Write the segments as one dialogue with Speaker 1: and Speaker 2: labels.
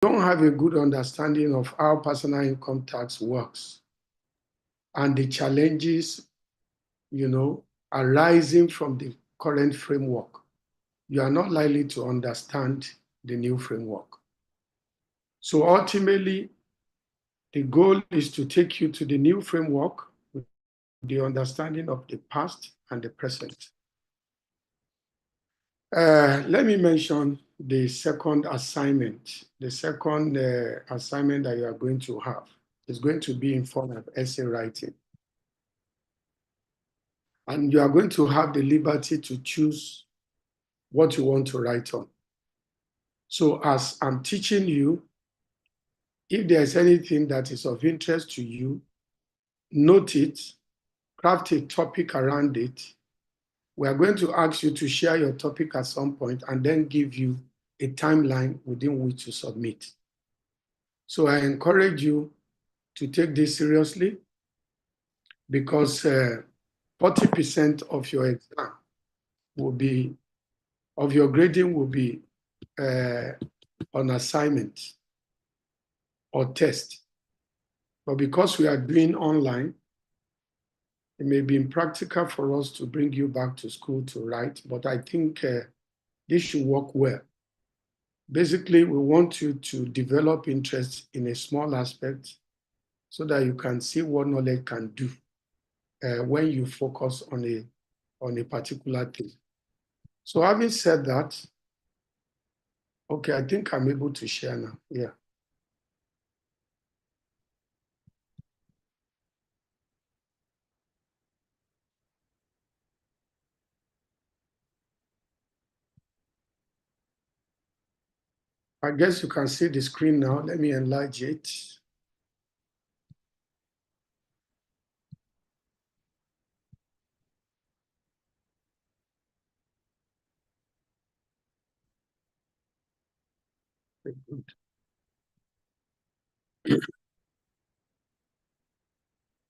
Speaker 1: don't have a good understanding of how personal income tax works and the challenges, arising from the current framework, you are not likely to understand the new framework. So ultimately, the goal is to take you to the new framework with the understanding of the past and the present. Let me mention the second assignment. The second assignment that you are going to have is going to be in form of essay writing. And you are going to have the liberty to choose what you want to write on. So as I'm teaching you, if there's anything that is of interest to you, note it, craft a topic around it. We are going to ask you to share your topic at some point and then give you a timeline within which to submit. So I encourage you to take this seriously, because 40% of your exam will be, of your grading will be on assignment or test. But because we are doing online, it may be impractical for us to bring you back to school to write, but I think this should work well. Basically, we want you to develop interest in a small aspect so that you can see what knowledge can do when you focus on a particular thing. So having said that, okay, I think I'm able to share now. Yeah. I guess you can see the screen now. Let me enlarge it. Very good.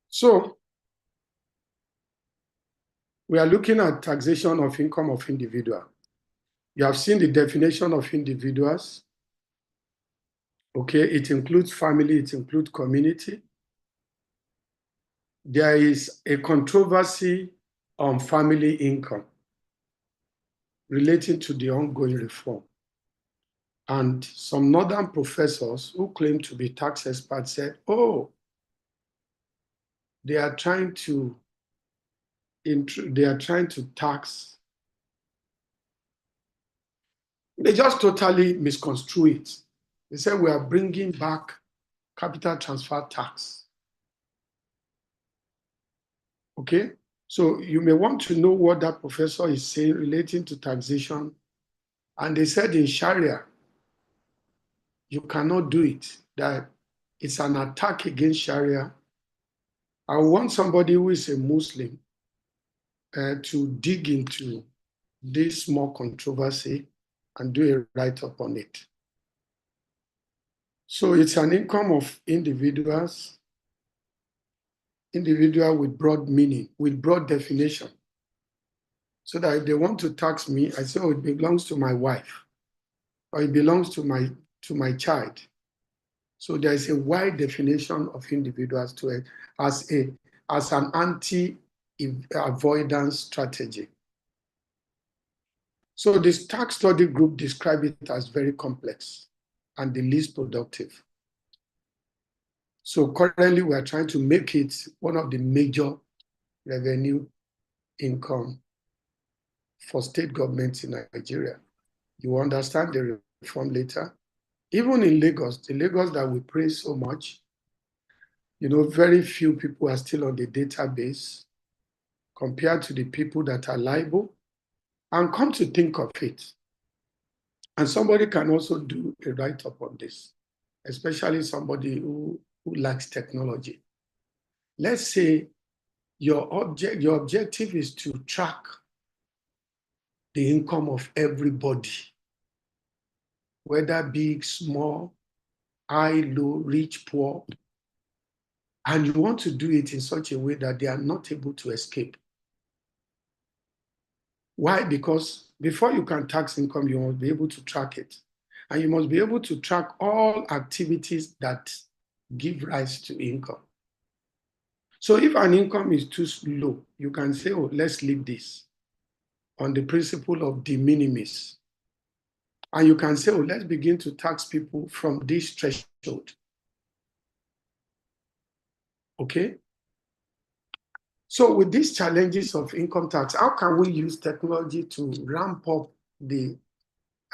Speaker 1: So we are looking at taxation of income of individual. You have seen the definition of individuals. Okay, it includes family, it includes community. There is a controversy on family income relating to the ongoing reform. And some northern professors who claim to be tax experts said, oh, they are trying to tax. They just totally misconstrue it. They said we are bringing back capital transfer tax. Okay, so you may want to know what that professor is saying relating to taxation. And they said in Sharia, you cannot do it, that it's an attack against Sharia. I want somebody who is a Muslim to dig into this small controversy and do a write-up on it. So it's an income of individuals with broad meaning, with broad definition. So that if they want to tax me, I say, oh, it belongs to my wife, or it belongs to my child. So there is a wide definition of individuals to it as an anti-avoidance strategy. So this tax study group described it as very complex and the least productive. So currently we are trying to make it one of the major revenue income for state governments in Nigeria. You will understand the reform later. Even in Lagos, the Lagos that we praise so much, very few people are still on the database compared to the people that are liable. And come to think of it, and somebody can also do a write-up on this, especially somebody who likes technology. Let's say your objective is to track the income of everybody, whether big, small, high, low, rich, poor, and you want to do it in such a way that they are not able to escape. Why? Because before you can tax income, you must be able to track it. And you must be able to track all activities that give rise to income. So if an income is too low, you can say, oh, let's leave this on the principle of de minimis. And you can say, oh, let's begin to tax people from this threshold. Okay? So with these challenges of income tax, how can we use technology to ramp up the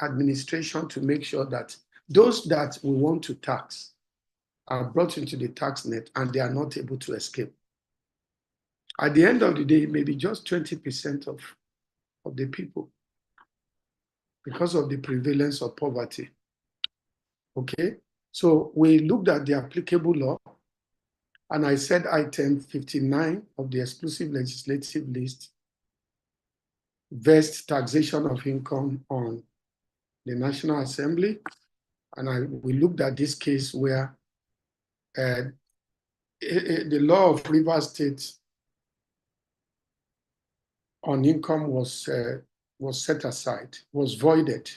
Speaker 1: administration to make sure that those that we want to tax are brought into the tax net and they are not able to escape? At the end of the day, maybe just 20% of the people because of the prevalence of poverty. Okay? So we looked at the applicable law, and I said item 59 of the exclusive legislative list vests taxation of income on the National Assembly. And we looked at this case where the law of Rivers State on income was set aside, was voided.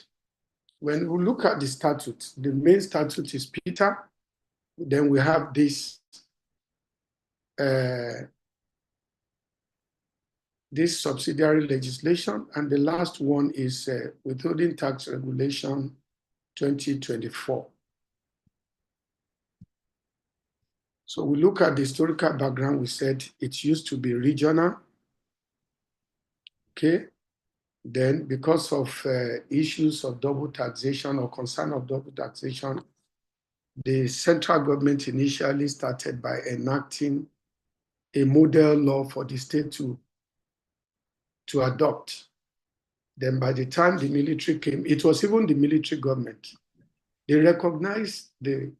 Speaker 1: When we look at the statute, the main statute is Peter. Then we have this subsidiary legislation, and the last one is Withholding Tax Regulation 2024. So we look at the historical background. We said it used to be regional. Okay. Then because of issues of double taxation or concern of double taxation, the central government initially started by enacting a model law for the state to adopt. Then by the time the military came, it was even the military government. They recognized the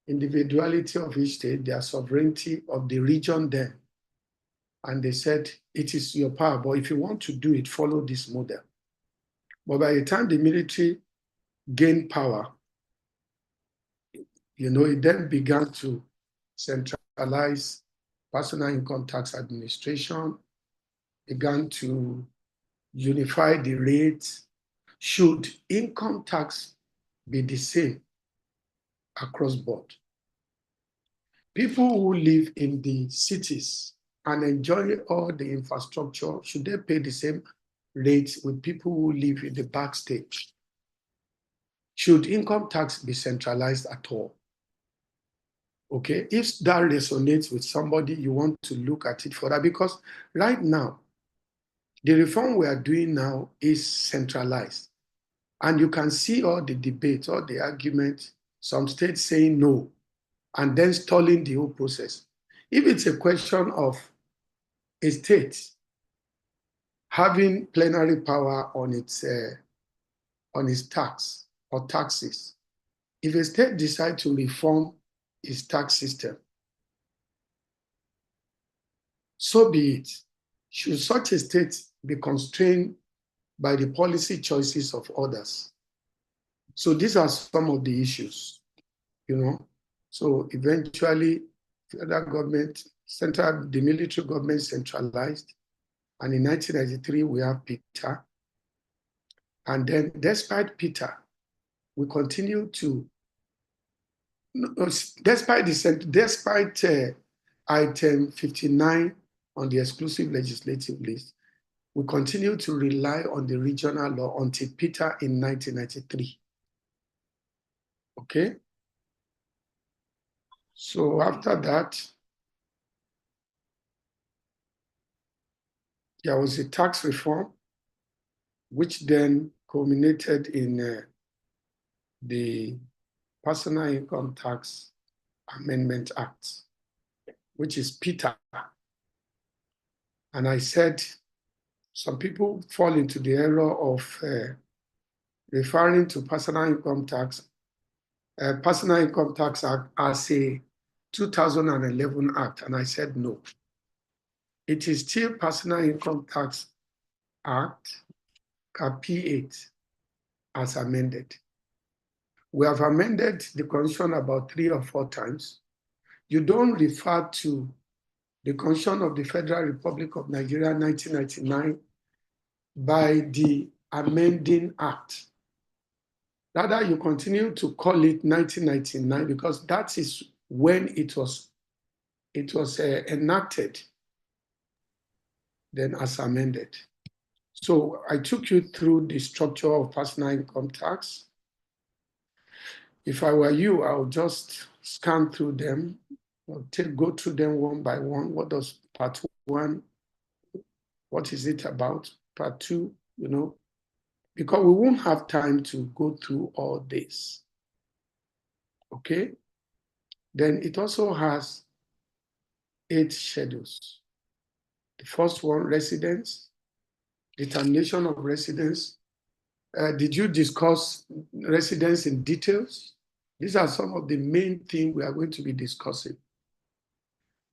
Speaker 1: individuality of each state, their sovereignty of the region then. And they said, it is your power, but if you want to do it, follow this model. But by the time the military gained power, it then began to centralize personal income tax administration, began to unify the rates. Should income tax be the same across board? People who live in the cities and enjoy all the infrastructure, should they pay the same rates with people who live in the back stage? Should income tax be centralized at all? Okay, if that resonates with somebody, you want to look at it further, because right now, the reform we are doing now is centralized. And you can see all the debates, all the arguments, some states saying no, and then stalling the whole process. If it's a question of a state having plenary power on its tax or taxes, if a state decides to reform its tax system, so be it. Should such a state be constrained by the policy choices of others? So these are some of the issues, So eventually, federal government, the military government centralized. And in 1993, we have Peter. And then despite Peter, we continue to, despite item 59 on the exclusive legislative list, we continue to rely on the regional law until Peter in 1993. Okay? So after that, there was a tax reform, which then culminated in the Personal Income Tax Amendment Act, which is Peter. And I said, some people fall into the error of referring to Personal Income Tax Act as a 2011 act. And I said, no. It is still Personal Income Tax Act, P8, as amended. We have amended the Constitution about 3 or 4 times. You don't refer to the Constitution of the Federal Republic of Nigeria, 1999, by the amending act. Rather, you continue to call it 1999 because that is when it was enacted, then as amended. So I took you through the structure of personal income tax. If I were you, I would just scan through them, or go through them one by one. What does part one, what is it about? Part two, because we won't have time to go through all this. Okay? Then it also has 8 schedules. The first one, residence, determination of residence. Did you discuss residence in details? These are some of the main things we are going to be discussing.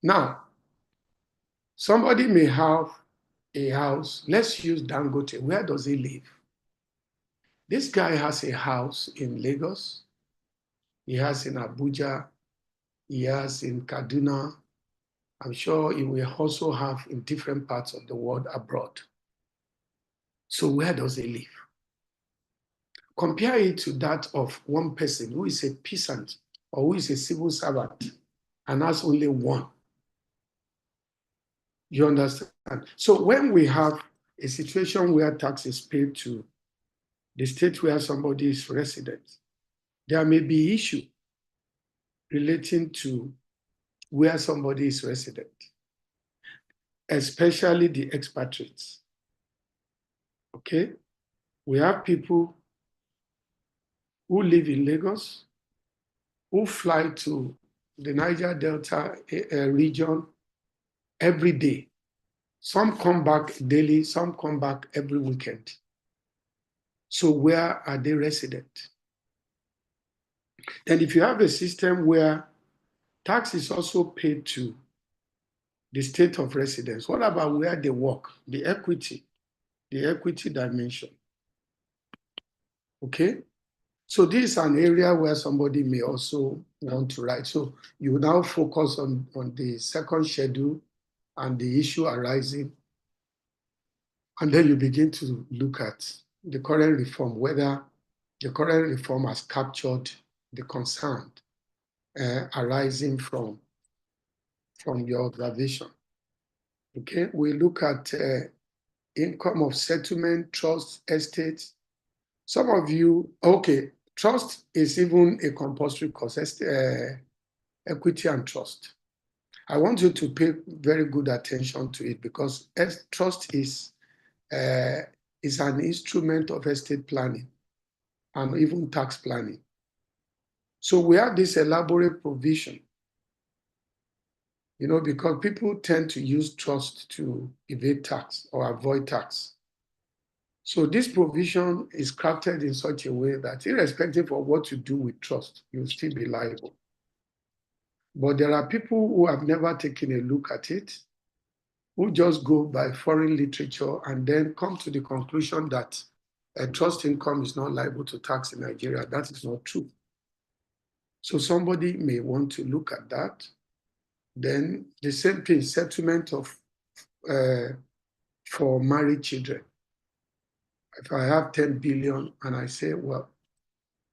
Speaker 1: Now, somebody may have a house. Let's use Dangote. Where does he live? This guy has a house in Lagos. He has in Abuja. He has in Kaduna. I'm sure he will also have in different parts of the world abroad. So where does he live? Compare it to that of one person who is a peasant or who is a civil servant and has only one. You understand? So when we have a situation where tax is paid to the state where somebody is resident, there may be issue relating to where somebody is resident, especially the expatriates. Okay? We have people who live in Lagos, who fly to the Niger Delta region every day. Some come back daily, some come back every weekend. So where are they resident? Then if you have a system where tax is also paid to the state of residence, what about where they work? The equity dimension. Okay? So this is an area where somebody may also want to write. So you now focus on the second schedule and the issue arising. And then you begin to look at the current reform, whether the current reform has captured the concern arising from your observation. Okay, we look at income of settlement, trust, estates. Some of you, okay, trust is even a compulsory cost, equity and trust. I want you to pay very good attention to it because trust is an instrument of estate planning and even tax planning. So we have this elaborate provision, because people tend to use trust to evade tax or avoid tax. So this provision is crafted in such a way that irrespective of what you do with trust, you'll still be liable. But there are people who have never taken a look at it, who just go by foreign literature and then come to the conclusion that a trust income is not liable to tax in Nigeria. That is not true. So somebody may want to look at that. Then the same thing, settlement of for married children. If I have 10 billion and I say, well,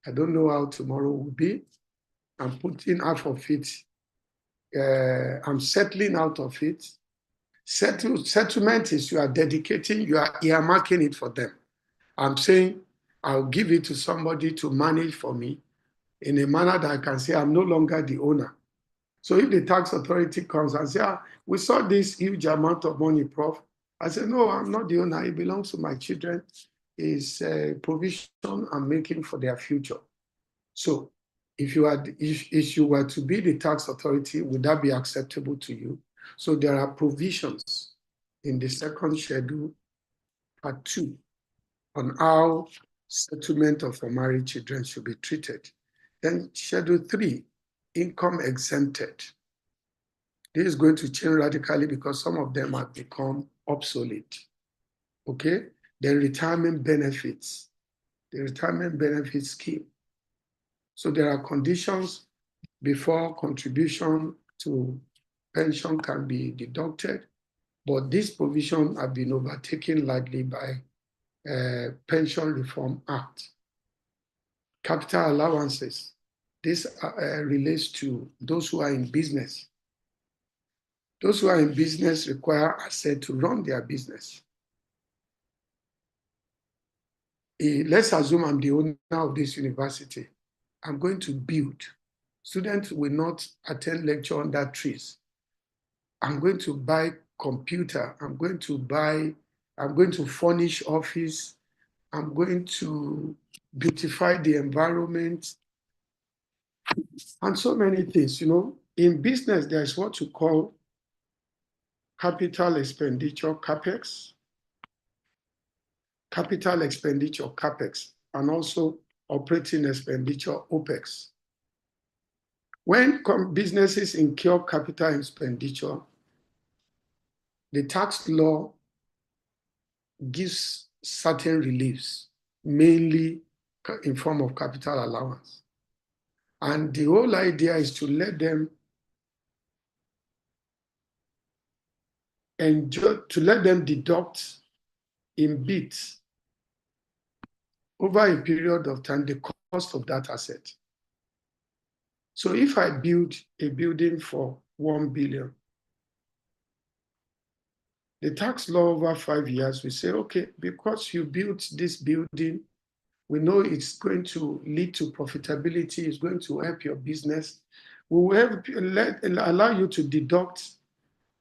Speaker 1: I don't know how tomorrow will be, I'm putting half of it, I'm settling out of it. Settlement is you are dedicating, you are earmarking it for them. I'm saying I'll give it to somebody to manage for me in a manner that I can say I'm no longer the owner. So if the tax authority comes and says, we saw this huge amount of money, Prof. I said, no, I'm not the owner. It belongs to my children. It's a provision I'm making for their future. So if you were to be the tax authority, would that be acceptable to you? So there are provisions in the second schedule, part 2, on how settlement of unmarried children should be treated. Then schedule 3, income exempted. This is going to change radically because some of them have become obsolete. Okay? The retirement benefits, the retirement benefit scheme. So there are conditions before contribution to pension can be deducted, but this provision have been overtaken largely by Pension Reform Act. Capital allowances. This relates to those who are in business. Those who are in business require assets to run their business. Let's assume I'm the owner of this university. I'm going to build. Students will not attend lecture under trees. I'm going to buy computer. I'm going to furnish office. I'm going to beautify the environment and so many things. In business, there's what you call capital expenditure, CapEx, and also operating expenditure, OpEx. When businesses incur capital expenditure, the tax law gives certain reliefs, mainly in form of capital allowance. And the whole idea is to let them deduct in bits over a period of time the cost of that asset. So if I build a building for 1 billion, the tax law over 5 years will say, okay, because you built this building, we know it's going to lead to profitability, it's going to help your business. We will allow you to deduct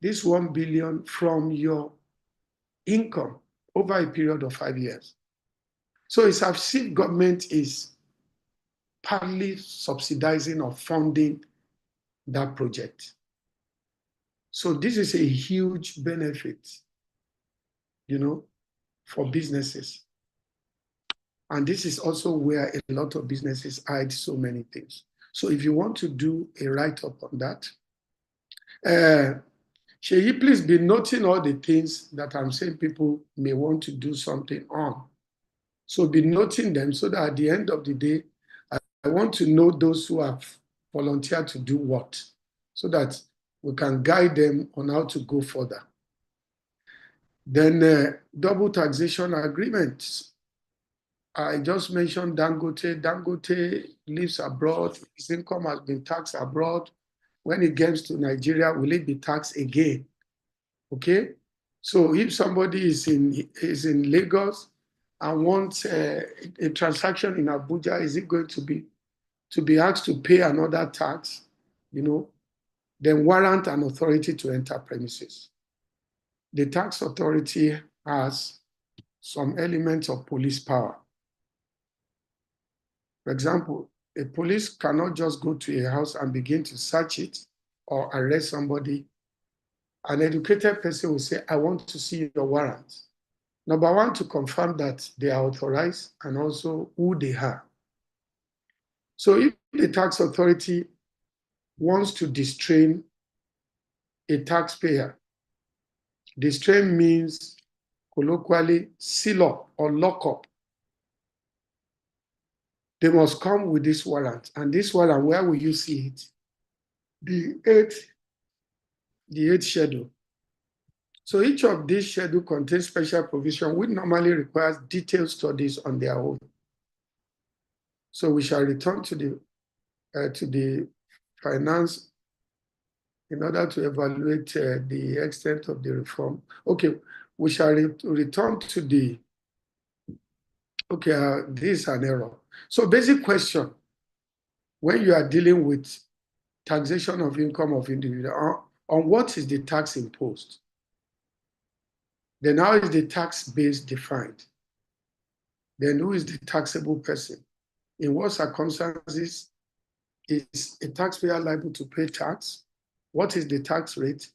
Speaker 1: this 1 billion from your income over a period of 5 years. So it's as if government is partly subsidizing or funding that project. So this is a huge benefit, for businesses. And this is also where a lot of businesses hide so many things. So if you want to do a write-up on that, Sheyi, please be noting all the things that I'm saying people may want to do something on. So be noting them so that at the end of the day, I want to know those who have volunteered to do what, so that we can guide them on how to go further. Then double taxation agreements. I just mentioned Dangote. Dangote lives abroad. His income has been taxed abroad. When it gets to Nigeria, will it be taxed again? Okay? So if somebody is in Lagos and wants a transaction in Abuja, is it going to be asked to pay another tax? Then warrant an authority to enter premises. The tax authority has some elements of police power. For example, a police cannot just go to a house and begin to search it or arrest somebody. An educated person will say, I want to see your warrant. Number one, to confirm that they are authorized and also who they are. So if the tax authority wants to distrain a taxpayer, distrain means colloquially seal up or lock up. They must come with this warrant. And this warrant, where will you see it? The eighth schedule. So each of these schedules contains special provision which normally requires detailed studies on their own. So we shall return to the finance in order to evaluate the extent of the reform. Okay, we shall return to the, okay, this is an error. So basic question, when you are dealing with taxation of income of individual, on what is the tax imposed? Then how is the tax base defined? Then who is the taxable person? In what circumstances is a taxpayer liable to pay tax? What is the tax rate?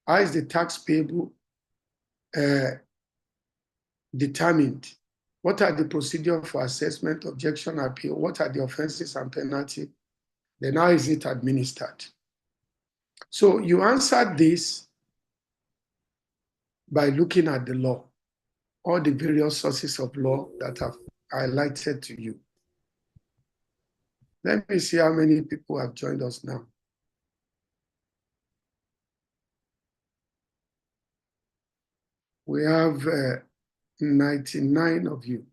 Speaker 1: How is the tax payable determined? What are the procedures for assessment, objection, appeal? What are the offenses and penalty? Then how is it administered? So you answered this by looking at the law, all the various sources of law that I've highlighted to you. Let me see how many people have joined us now. We have 99 of you.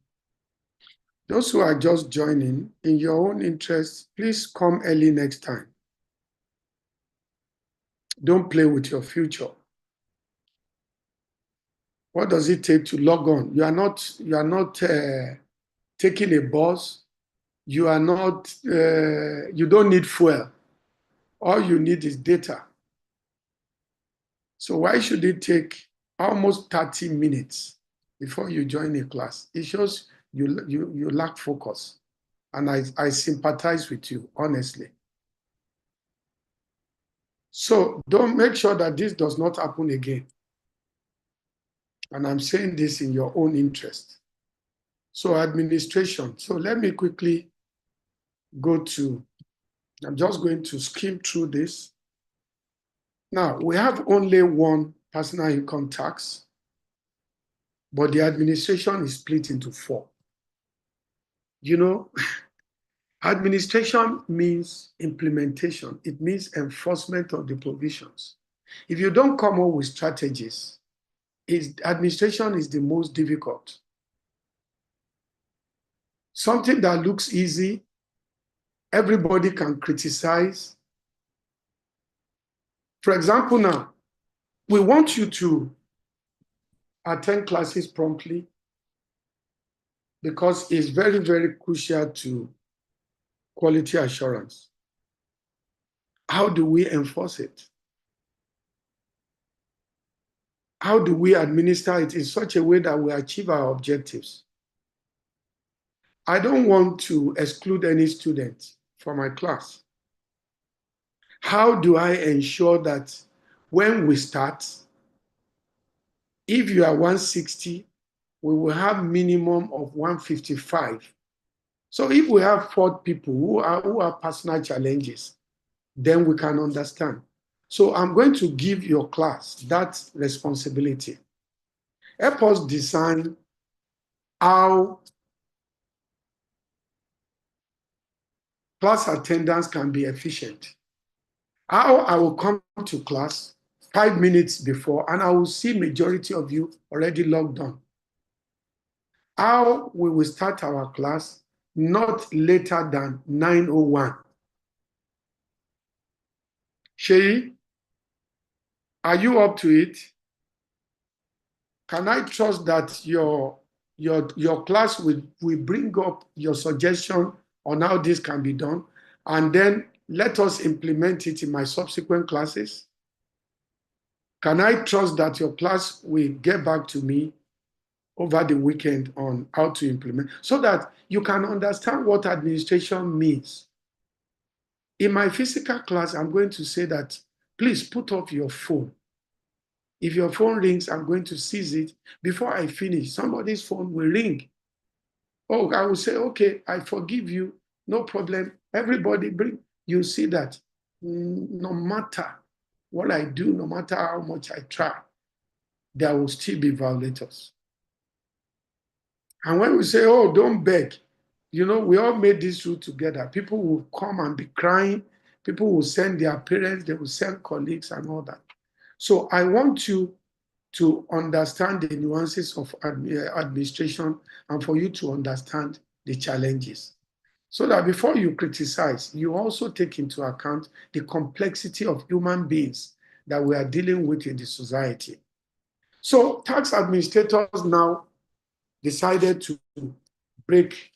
Speaker 1: Those who are just joining, in your own interest, please come early next time. Don't play with your future. What does it take to log on? You are not taking a bus. You are not. You don't need fuel. All you need is data. So why should it take almost 30 minutes before you join a class? It shows you lack focus. And I sympathize with you, honestly. So don't make sure that this does not happen again. And I'm saying this in your own interest. So administration. So let me quickly go to, I'm just going to skim through this. Now, we have only one personal income tax, but the administration is split into 4. You know, administration means implementation. It means enforcement of the provisions. If you don't come up with strategies, administration is the most difficult. Something that looks easy, everybody can criticize. For example, now, we want you to attend classes promptly because it's very, very crucial to quality assurance. How do we enforce it? How do we administer it in such a way that we achieve our objectives? I don't want to exclude any student from my class. How do I ensure that when we start, if you are 160, we will have minimum of 155. So if we have 4 people who have personal challenges, then we can understand. So I'm going to give your class that responsibility. Help us design how class attendance can be efficient. How I will come to class 5 minutes before and I will see majority of you already logged on. How we will start our class not later than 9:01. Shay, are you up to it? Can I trust that your class will bring up your suggestion on how this can be done, and then let us implement it in my subsequent classes? Can I trust that your class will get back to me over the weekend on how to implement so that you can understand what administration means? In my physical class, I'm going to say that, please put off your phone. If your phone rings, I'm going to seize it. Before I finish, somebody's phone will ring. Oh, I will say, okay, I forgive you. No problem. Everybody bring. You see that no matter what I do, no matter how much I try, there will still be violators. And when we say, oh, don't beg, you know, we all made this rule together. People will come and be crying. People will send their parents, they will send colleagues and all that. So I want you to understand the nuances of administration and for you to understand the challenges. So that before you criticize, you also take into account the complexity of human beings that we are dealing with in the society. So tax administrators now decided to break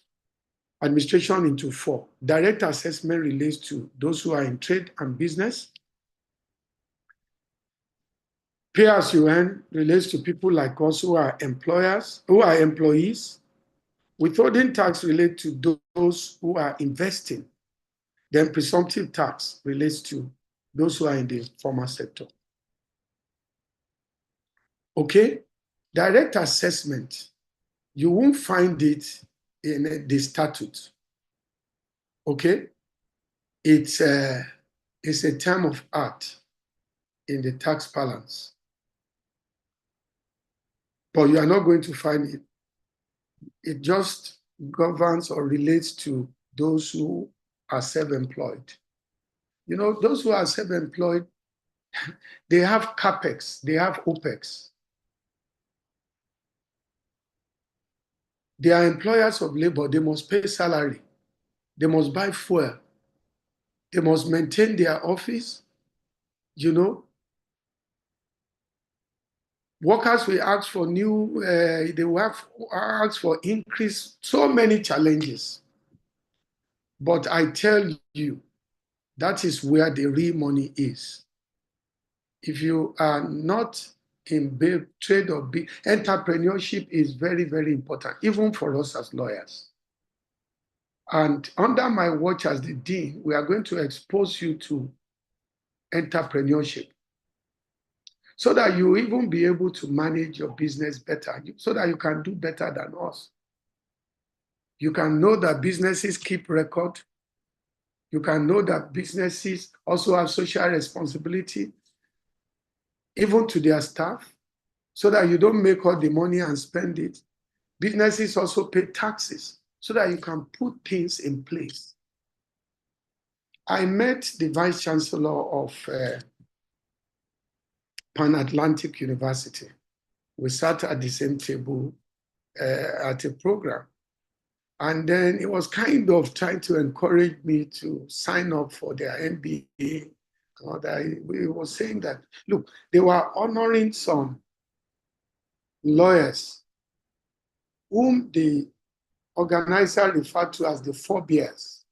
Speaker 1: administration into 4. Direct assessment relates to those who are in trade and business. Pay as you earn relates to people like us who are employees. Withholding tax relates to those who are investing. Then presumptive tax relates to those who are in the formal sector. Okay? Direct assessment, you won't find it in the statute. Okay? It's a term of art in the tax balance. But you are not going to find it. It just governs or relates to those who are self-employed. You know, those who are self-employed, they have CAPEX, they have OPEX. They are employers of labor. They must pay salary. They must buy fuel. They must maintain their office. You know, workers will ask for they will ask for increase, so many challenges. But I tell you, that is where the real money is. If you are not in trade or entrepreneurship is very, very important, even for us as lawyers. And under my watch as the dean, we are going to expose you to entrepreneurship so that you even be able to manage your business better, so that you can do better than us. You can know that businesses keep record. You can know that businesses also have social responsibility, even to their staff, so that you don't make all the money and spend it. Businesses also pay taxes so that you can put things in place. I met the Vice Chancellor of Pan-Atlantic University. We sat at the same table at a program. And then it was kind of trying to encourage me to sign up for their MBA. We were saying that, look, they were honoring some lawyers whom the organizer referred to as the forebears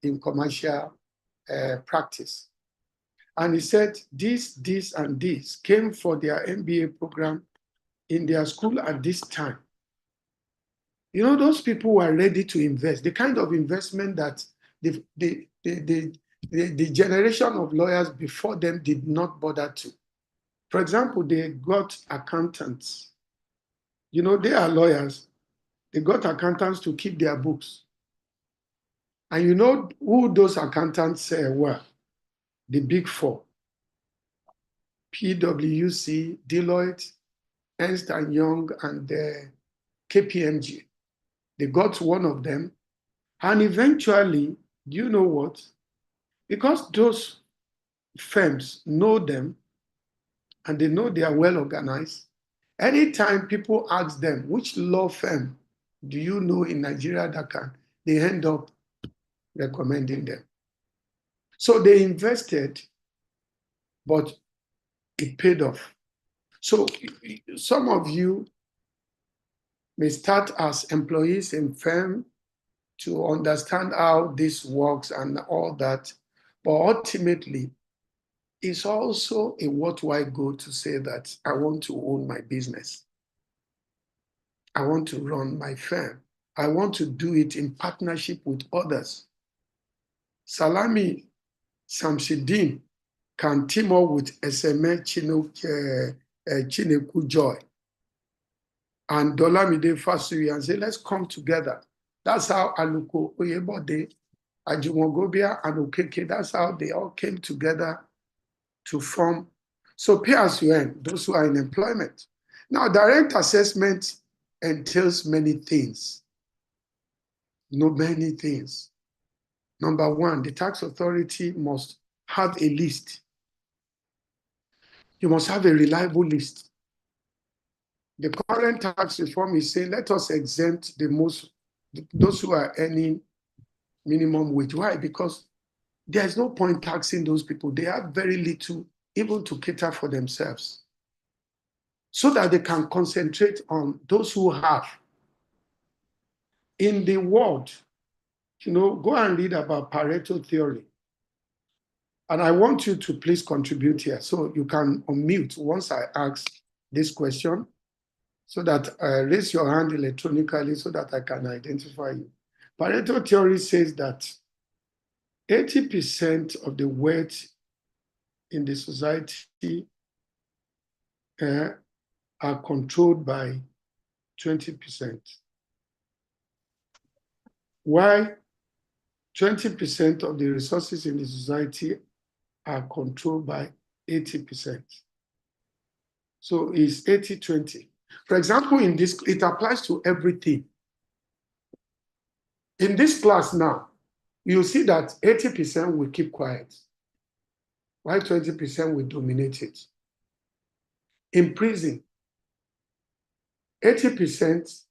Speaker 1: in commercial practice. And he said, this, and this came for their MBA program in their school at this time. You know, those people were ready to invest, the kind of investment that the generation of lawyers before them did not bother to. For example, they got accountants. You know, they are lawyers. They got accountants to keep their books. And you know who those accountants were? The big four. PwC, Deloitte, Ernst & Young, and KPMG. They got one of them. And eventually, do you know what? Because those firms know them and they know they are well organized, anytime people ask them, which law firm do you know in Nigeria that can, they end up recommending them. So they invested, but it paid off. So some of you may start as employees in firm to understand how this works and all that. But ultimately, it's also a worthwhile goal to say that I want to own my business. I want to run my firm. I want to do it in partnership with others. Salami Samsidin can team up with SMA Chineku Joy and Dolamide Fasui and say, let's come together. That's how Aluko Oyebode, Ajumogobia, and Okeke, that's how they all came together to form. So pay as you earn, those who are in employment. Now, direct assessment entails many things. Many things. Number one, the tax authority must have a list. You must have a reliable list. The current tax reform is saying, let us exempt those who are earning minimum wage. Why? Because there's no point taxing those people. They have very little even to cater for themselves, so that they can concentrate on those who have. In the world, go and read about Pareto theory. And I want you to please contribute here. So you can unmute once I ask this question, so that raise your hand electronically so that I can identify you. Pareto theory says that 80% of the wealth in the society are controlled by 20%. Why 20% of the resources in the society are controlled by 80%. So it's 80-20. For example, in this, it applies to everything. In this class now, you'll see that 80% will keep quiet, while 20% will dominate it. In prison, 80%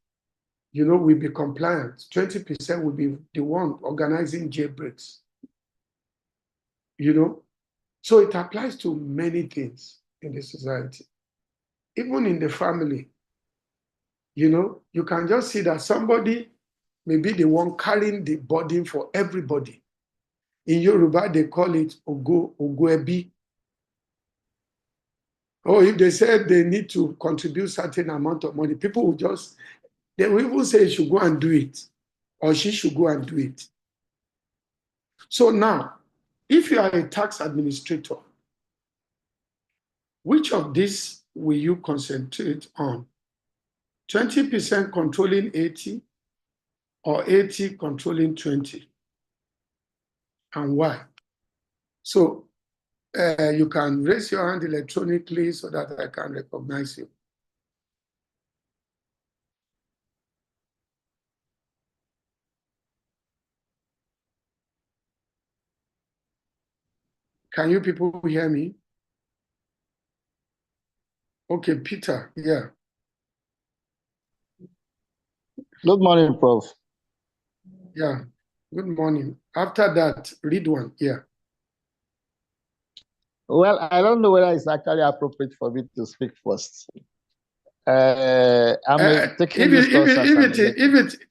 Speaker 1: will be compliant. 20% will be the one organizing jailbreaks. So it applies to many things in the society. Even in the family, you can just see that somebody may be the one carrying the burden for everybody. In Yoruba, they call it Ogoebi. Or if they said they need to contribute certain amount of money, people will they will even say he should go and do it, or she should go and do it. So now, if you are a tax administrator, which of these will you concentrate on? 20% controlling 80 or 80 controlling 20? And why? So you can raise your hand electronically so that I can recognize you. Can you people hear me? Okay, Peter, yeah.
Speaker 2: Good morning, Prof.
Speaker 1: Yeah, good morning. After that, read one, yeah.
Speaker 2: Well, I don't know whether it's actually appropriate for me to speak first. I'm taking this course as an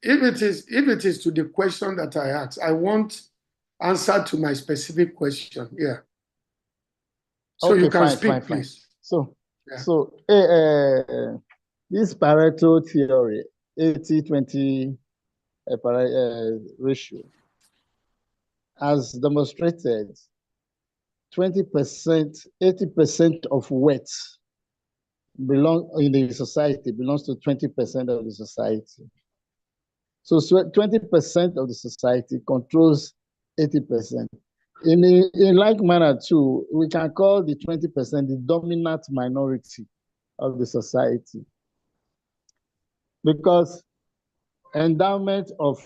Speaker 1: if it is to the question that I asked, I want answer to my specific question, yeah. So
Speaker 2: okay,
Speaker 1: you can
Speaker 2: fine,
Speaker 1: speak,
Speaker 2: fine,
Speaker 1: please.
Speaker 2: Fine. So, this Pareto theory, 80-20 ratio, has demonstrated 20%, 80% of wealth in the society belongs to 20% of the society. So 20% of the society controls 80%. In like manner too, we can call the 20% the dominant minority of the society, because endowment of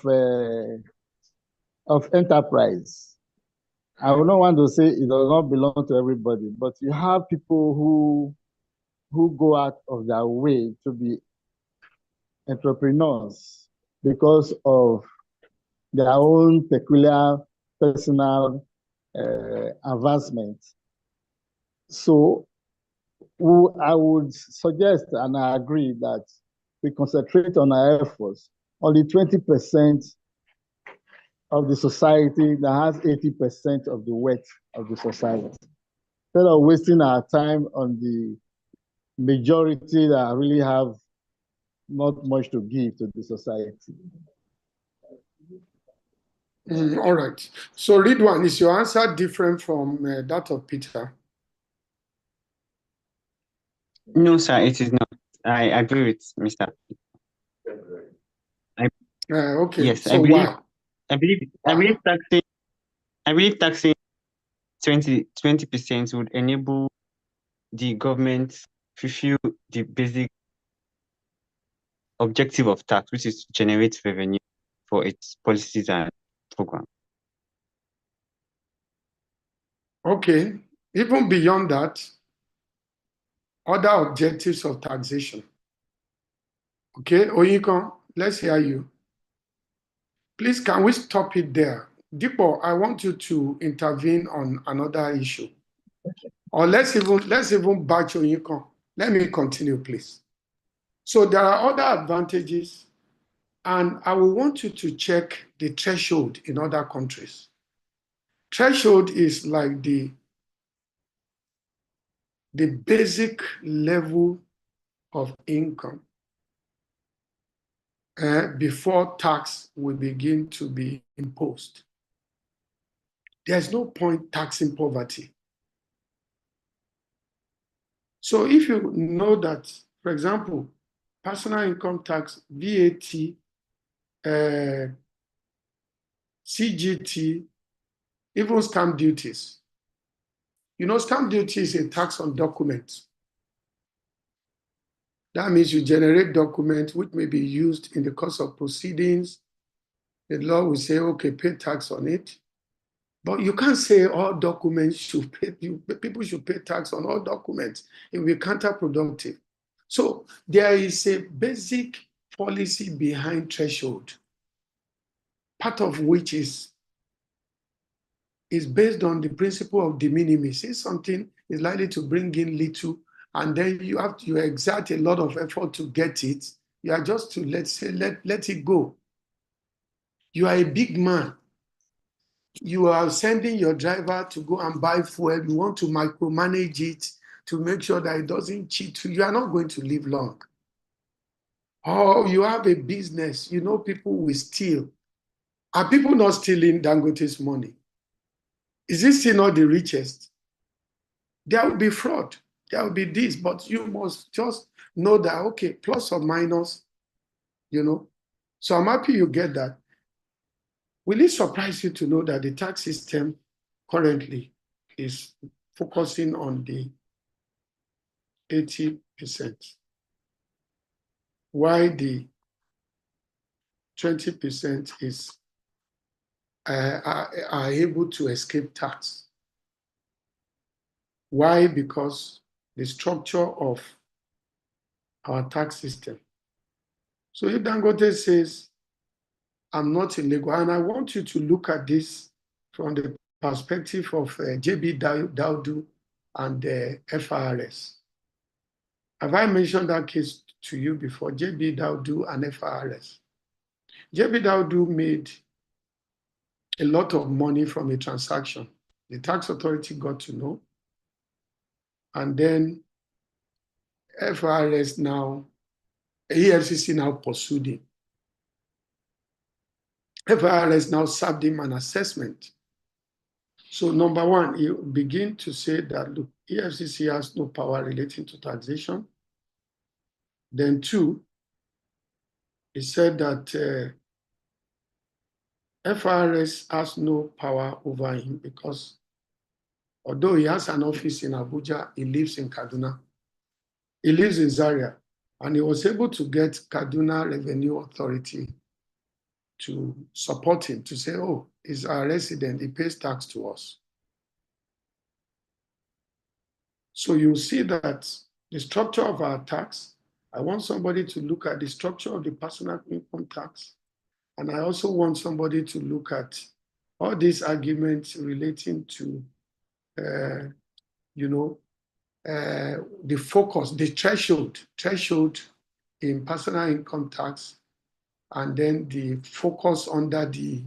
Speaker 2: enterprise, I would not want to say it does not belong to everybody, but you have people who go out of their way to be entrepreneurs because of their own peculiar personal advancement. So I would suggest, and I agree, that we concentrate on our efforts on the 20% of the society that has 80% of the wealth of the society, instead of wasting our time on the majority that really have not much to give to the society.
Speaker 1: All right. So read one. Is your answer different from that of Peter?
Speaker 3: No, sir, it is not. I agree with Mr.
Speaker 1: Okay.
Speaker 3: Yes,
Speaker 1: so why?
Speaker 3: I believe taxing 20% would enable the government fulfill the basic objective of tax, which is to generate revenue for its policies and programs.
Speaker 1: Okay. Even beyond that, other objectives of taxation. Okay, Oyinkan, let's hear you. Please, can we stop it there? Dipo, I want you to intervene on another issue. Or let's even batch Oyinkan. Let me continue, please. So there are other advantages, and I will want you to check the threshold in other countries. Threshold is like the basic level of income before tax will begin to be imposed. There's no point taxing poverty. So if you know that, for example, personal income tax, VAT, CGT, even stamp duties. Stamp duty is a tax on documents. That means you generate documents which may be used in the course of proceedings. The law will say, okay, pay tax on it. But you can't say all documents should pay, people should pay tax on all documents. It will be counterproductive. So there is a basic policy behind threshold, part of which is based on the principle of de minimis. If something is likely to bring in little, and then you exert a lot of effort to get it, you are just to, let's say, let it go. You are a big man. You are sending your driver to go and buy fuel. You want to micromanage it to make sure that it doesn't cheat you. You are not going to live long. Or you have a business, you know people will steal. Are people not stealing Dangote's money? Is it still not the richest? There will be fraud. There will be this, but you must just know that, okay, plus or minus, you know. So I'm happy you get that. Will it surprise you to know that the tax system currently is focusing on the 80%, while the 20% is are able to escape tax? Why? Because the structure of our tax system. So if Dangote says, I'm not illegal, and I want you to look at this from the perspective of JB Daudu and FRS. Have I mentioned that case to you before? JB Daudu and FRS. JB Daudu made a lot of money from a transaction. The tax authority got to know, and then FRS now, EFCC now pursued him. FRS now served him an assessment. So number one, you begin to say that, look, EFCC has no power relating to taxation. Then two, he said that FRS has no power over him because although he has an office in Abuja, he lives in Kaduna. He lives in Zaria, and he was able to get Kaduna Revenue Authority to support him, to say, oh, he's our resident, he pays tax to us. So you see that the structure of our tax, I want somebody to look at the structure of the personal income tax, and I also want somebody to look at all these arguments relating to, the focus, the threshold in personal income tax, and then the focus under the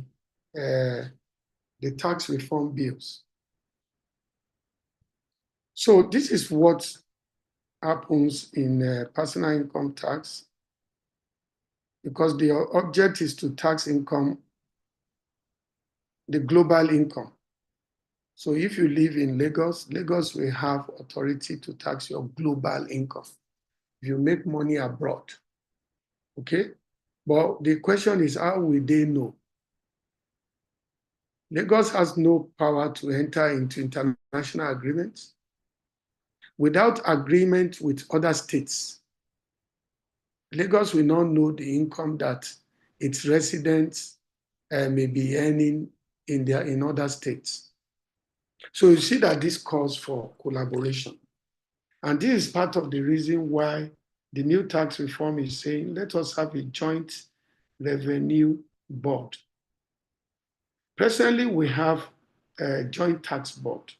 Speaker 1: tax reform bills. So this is what happens in personal income tax, because the object is to tax income, the global income. So if you live in Lagos, Lagos will have authority to tax your global income. If you make money abroad, okay? But the question is, how will they know? Lagos has no power to enter into international agreements. Without agreement with other states, Lagos will not know the income that its residents may be earning in other states. So you see that this calls for collaboration. And this is part of the reason why the new tax reform is saying, let us have a joint revenue board. Presently, we have a joint tax board.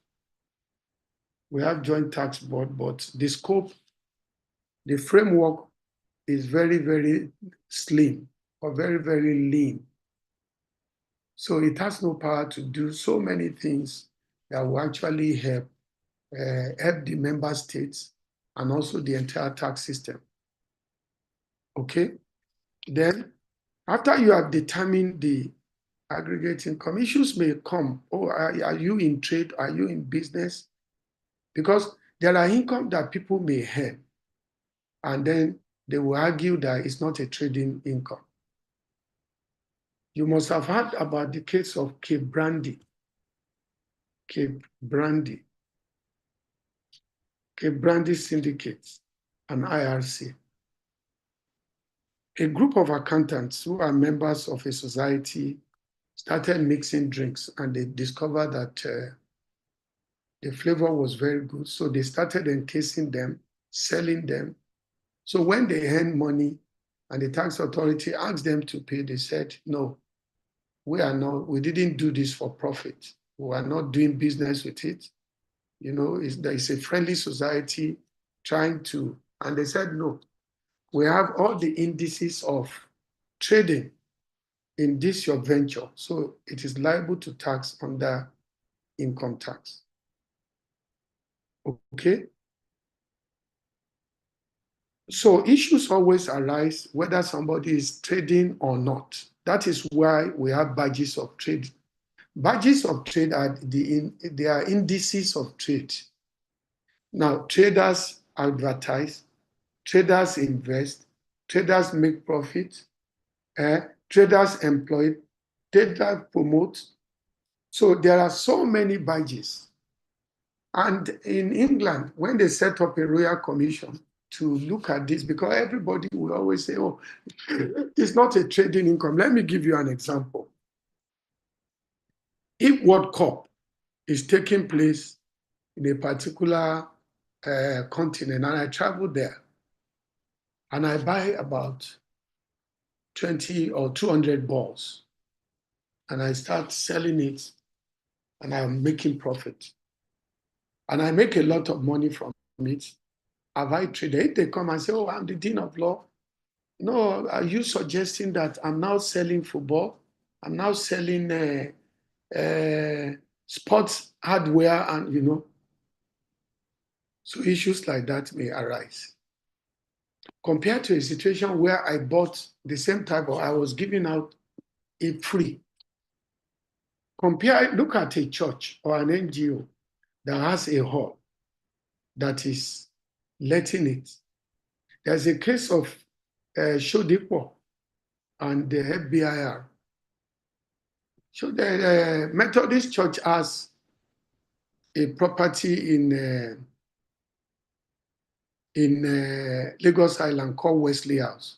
Speaker 1: We have joint tax board, but the scope, the framework is very, very slim or very, very lean. So it has no power to do so many things that will actually help the member states and also the entire tax system. Okay? Then, after you have determined the aggregate income, issues may come. Oh, are you in trade? Are you in business? Because there are income that people may earn, and then they will argue that it's not a trading income. You must have heard about the case of Cape Brandy, Cape Brandy Syndicates, and IRC. A group of accountants who are members of a society started mixing drinks, and they discovered that the flavor was very good. So they started encasing them, selling them. So when they earn money, and the tax authority asked them to pay, they said, no, we didn't do this for profit. We are not doing business with it. There is a friendly society trying to, and they said, no, we have all the indices of trading in this your venture, so it is liable to tax under income tax. Okay? So issues always arise whether somebody is trading or not. That is why we have badges of trade. Badges of trade they are indices of trade. Now, traders advertise, traders invest, traders make profit, traders employ, traders promote. So there are so many badges. And in England, when they set up a royal commission to look at this, because everybody will always say, oh, it's not a trading income. Let me give you an example. If World Cup is taking place in a particular continent, and I travel there, and I buy about 20 or 200 balls, and I start selling it, and I'm making profit, and I make a lot of money from it. Have I traded? If they come and say, oh, I'm the dean of law, no, are you suggesting that I'm now selling football? I'm now selling sports hardware, and so issues like that may arise. Compared to a situation where I bought the same type of, I was giving out it free. Look at a church or an NGO that has a hall that is letting it. There's a case of Shodipo and the FBIR. So the Methodist Church has a property in Lagos Island called Wesley House,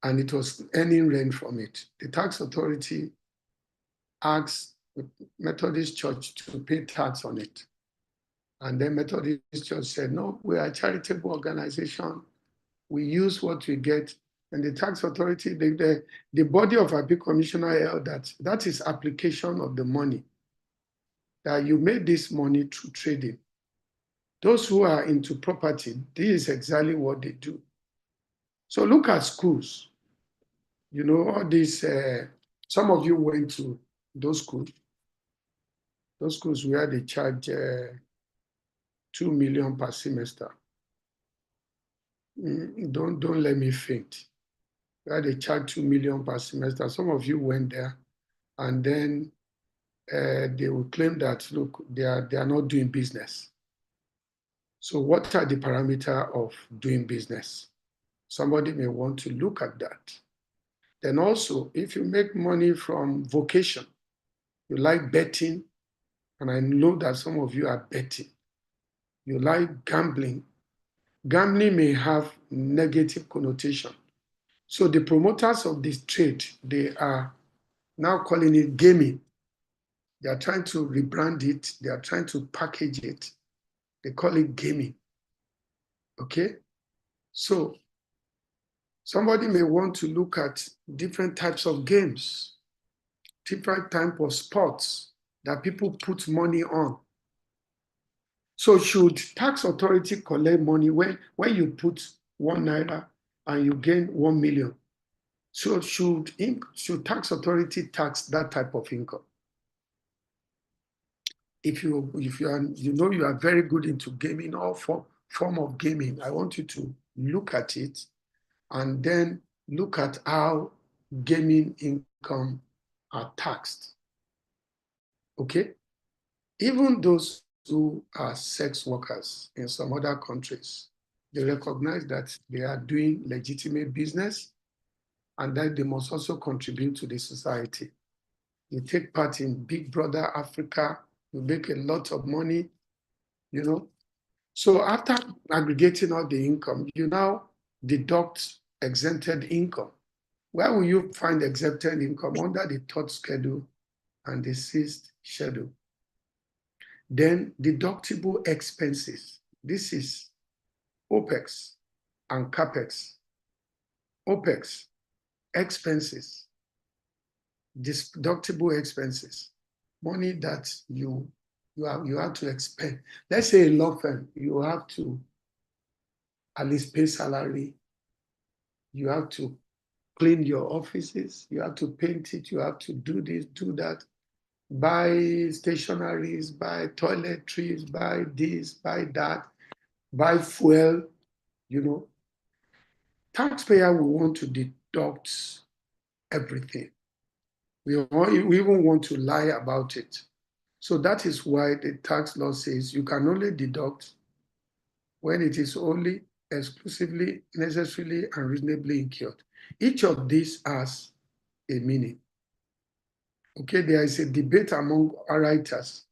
Speaker 1: and it was earning rent from it. The tax authority asked the Methodist Church to pay tax on it, and then Methodist Church said, no, we are a charitable organization. We use what we get. And the tax authority, the body of appeal commissioner held that is application of the money, that you made this money through trading. Those who are into property, this is exactly what they do. So look at schools. All these, some of you went to those schools where they charge 2 million per semester. Don't let me faint. Where they charge 2 million per semester. Some of you went there, and then they will claim that, look, they are not doing business. So what are the parameters of doing business? Somebody may want to look at that. Then also, if you make money from vocation, you like betting, and I know that some of you are betting. You like gambling. Gambling may have negative connotation. So the promoters of this trade, they are now calling it gaming. They are trying to rebrand it. They are trying to package it. They call it gaming. Okay? So somebody may want to look at different types of games, different types of sports that people put money on. So should tax authority collect money when you put 1 naira and you gain 1 million? So should tax authority tax that type of income? If you are very good into gaming or form of gaming, I want you to look at it and then look at how gaming income are taxed. Okay? Even those who are sex workers in some other countries, they recognize that they are doing legitimate business and that they must also contribute to the society. You take part in Big Brother Africa, you make a lot of money, So after aggregating all the income, you now deduct exempted income. Where will you find exempted income? Under the third schedule and the sixth schedule. Then deductible expenses. This is OPEX and CAPEX. OPEX, expenses, deductible expenses, money that you have to expend. Let's say a law firm, you have to at least pay salary, you have to clean your offices, you have to paint it, you have to do this, do that, buy stationaries, buy toiletries, buy this, buy that, buy fuel, you know. Taxpayer will want to deduct everything. We even want to lie about it. So that is why the tax law says you can only deduct when it is only exclusively, necessarily, and reasonably incurred. Each of these has a meaning. Okay, there is a debate among writers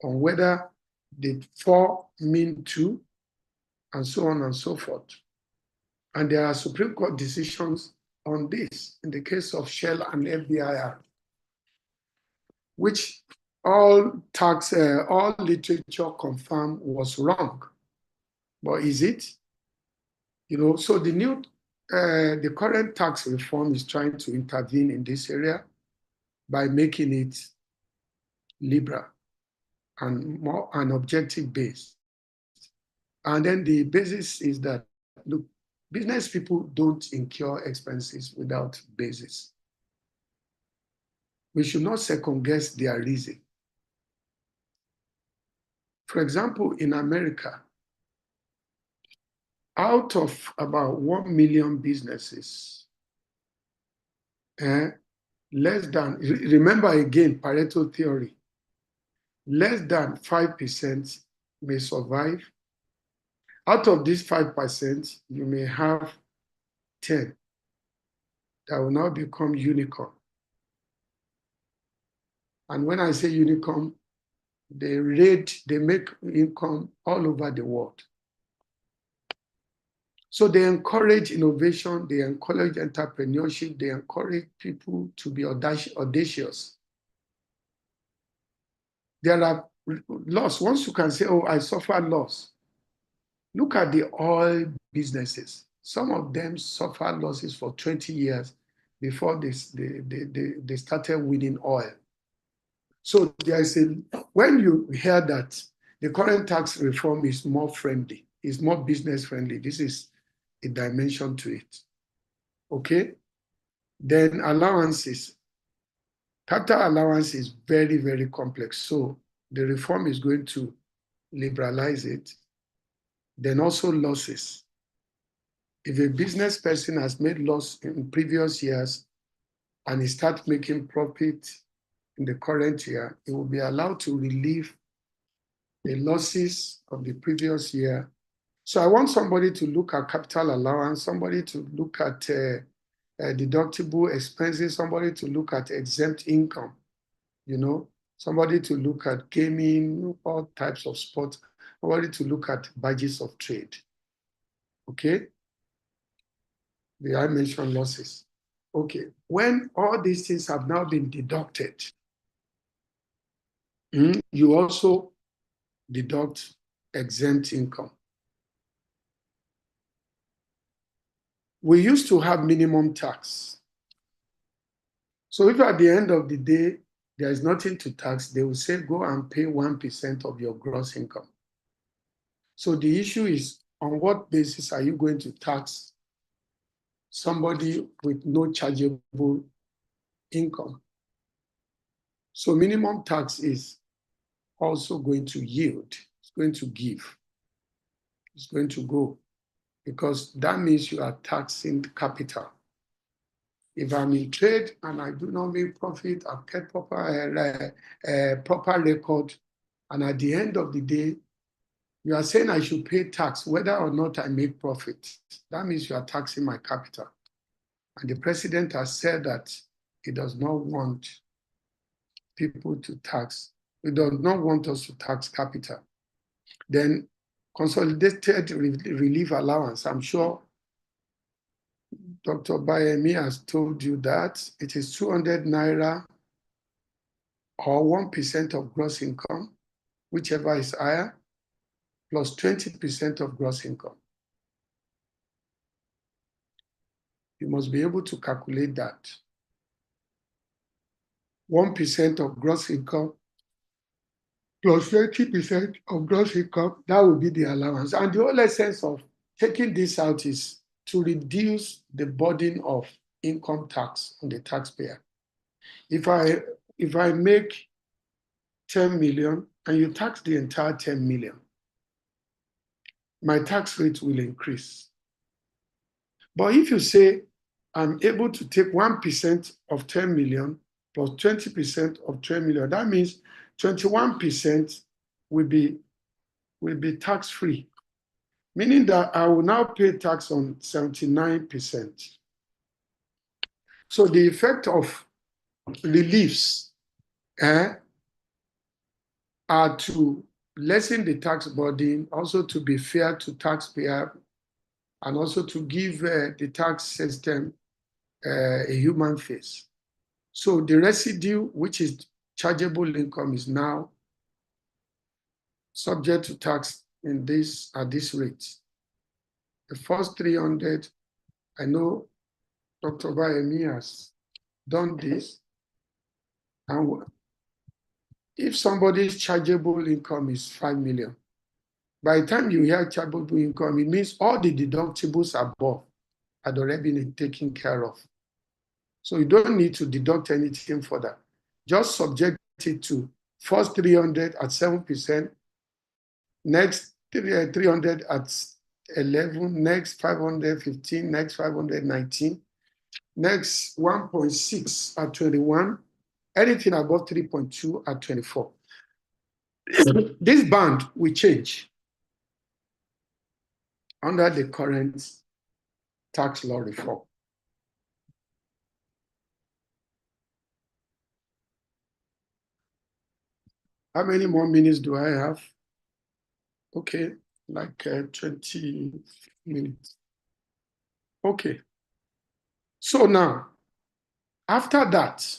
Speaker 1: on whether the four mean two, and so on and so forth. And there are Supreme Court decisions on this in the case of Shell and FBIR, which all literature confirmed was wrong. But is it? You know, so the current tax reform is trying to intervene in this area by making it liberal and more an objective based. And then the basis is that, look, business people don't incur expenses without basis. We should not second guess their reason. For example, in America, out of about 1 million businesses, less than, remember again, Pareto theory, less than 5% may survive. Out of this 5%, you may have 10 that will now become unicorn. And when I say unicorn, they make income all over the world. So they encourage innovation, they encourage entrepreneurship, they encourage people to be audacious. There are loss. Once you can say, oh, I suffer loss. Look at the oil businesses. Some of them suffered losses for 20 years before they started winning oil. So there is when you hear that the current tax reform is more friendly, is more business friendly, this is a dimension to it. Okay? Then allowances. Capital allowance is very, very complex. So the reform is going to liberalize it. Then also losses. If a business person has made loss in previous years and he starts making profit in the current year, he will be allowed to relieve the losses of the previous year. So I want somebody to look at capital allowance, somebody to look at deductible expenses, somebody to look at exempt income, you know, somebody to look at gaming, all types of sports, somebody to look at badges of trade. Okay? I mentioned losses. Okay, when all these things have now been deducted, you also deduct exempt income. We used to have minimum tax. So if at the end of the day, there is nothing to tax, they will say, go and pay 1% of your gross income. So the issue is, on what basis are you going to tax somebody with no chargeable income? So minimum tax is also going to yield, it's going to give, it's going to go, because that means you are taxing capital. If I'm in trade and I do not make profit, I've kept proper record, and at the end of the day, you are saying I should pay tax whether or not I make profit. That means you are taxing my capital. And the president has said that he does not want people to tax. He does not want us to tax capital. Then consolidated relief allowance. I'm sure Dr. Bayemi has told you that it is 200 naira or 1% of gross income, whichever is higher, plus 20% of gross income. You must be able to calculate that. 1% of gross income plus 20% of gross income, that will be the allowance. And the whole essence of taking this out is to reduce the burden of income tax on the taxpayer. If I make 10 million and you tax the entire 10 million, my tax rate will increase. But if you say, I'm able to take 1% of 10 million plus 20% of 10 million, that means 21% will be tax-free, meaning that I will now pay tax on 79%. So the effect of reliefs are to lessen the tax burden, also to be fair to taxpayer, and also to give the tax system a human face. So the residue, which is chargeable income, is now subject to tax at this rate. The first 300, I know Dr. Bayemi has done this. And if somebody's chargeable income is 5 million, by the time you hear chargeable income, it means all the deductibles above had already been taken care of. So you don't need to deduct anything for that. Just subject it to first 300 at 7%, next 300 at 11, next 515, next 519, next 1.6 at 21, anything above 3.2 at 24. This band will change under the current tax law reform. How many more minutes do I have? Okay, like 20 minutes. Okay. So now, after that,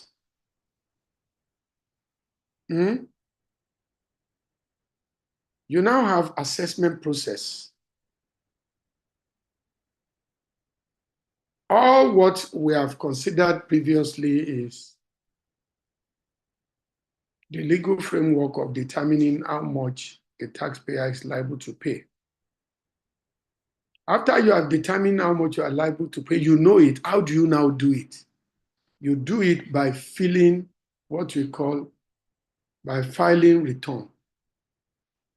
Speaker 1: you now have assessment process. All what we have considered previously is the legal framework of determining how much the taxpayer is liable to pay. After you have determined how much you are liable to pay, you know it. How do you now do it? You do it by filling what we call, by filing return.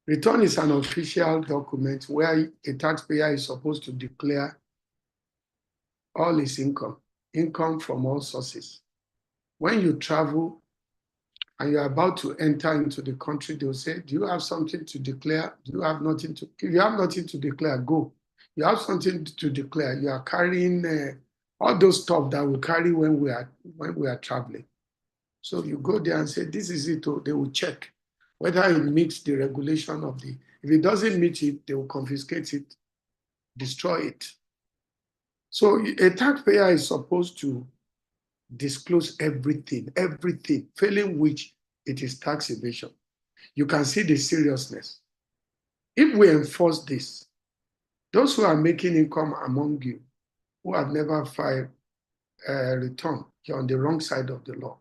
Speaker 1: Return is an official document where a taxpayer is supposed to declare all his income from all sources. When you travel and you're about to enter into the country, they'll say, do you have something to declare? Do you have nothing to, if you have nothing to declare, go. You have something to declare. You are carrying all those stuff that we carry when we are traveling. So you go there and say, this is it. They will check whether it meets the regulation of the, if it doesn't meet it, they will confiscate it, destroy it. So a taxpayer is supposed to disclose everything, failing which it is tax evasion. You can see the seriousness. If we enforce this, those who are making income among you, who have never filed a return, you're on the wrong side of the law,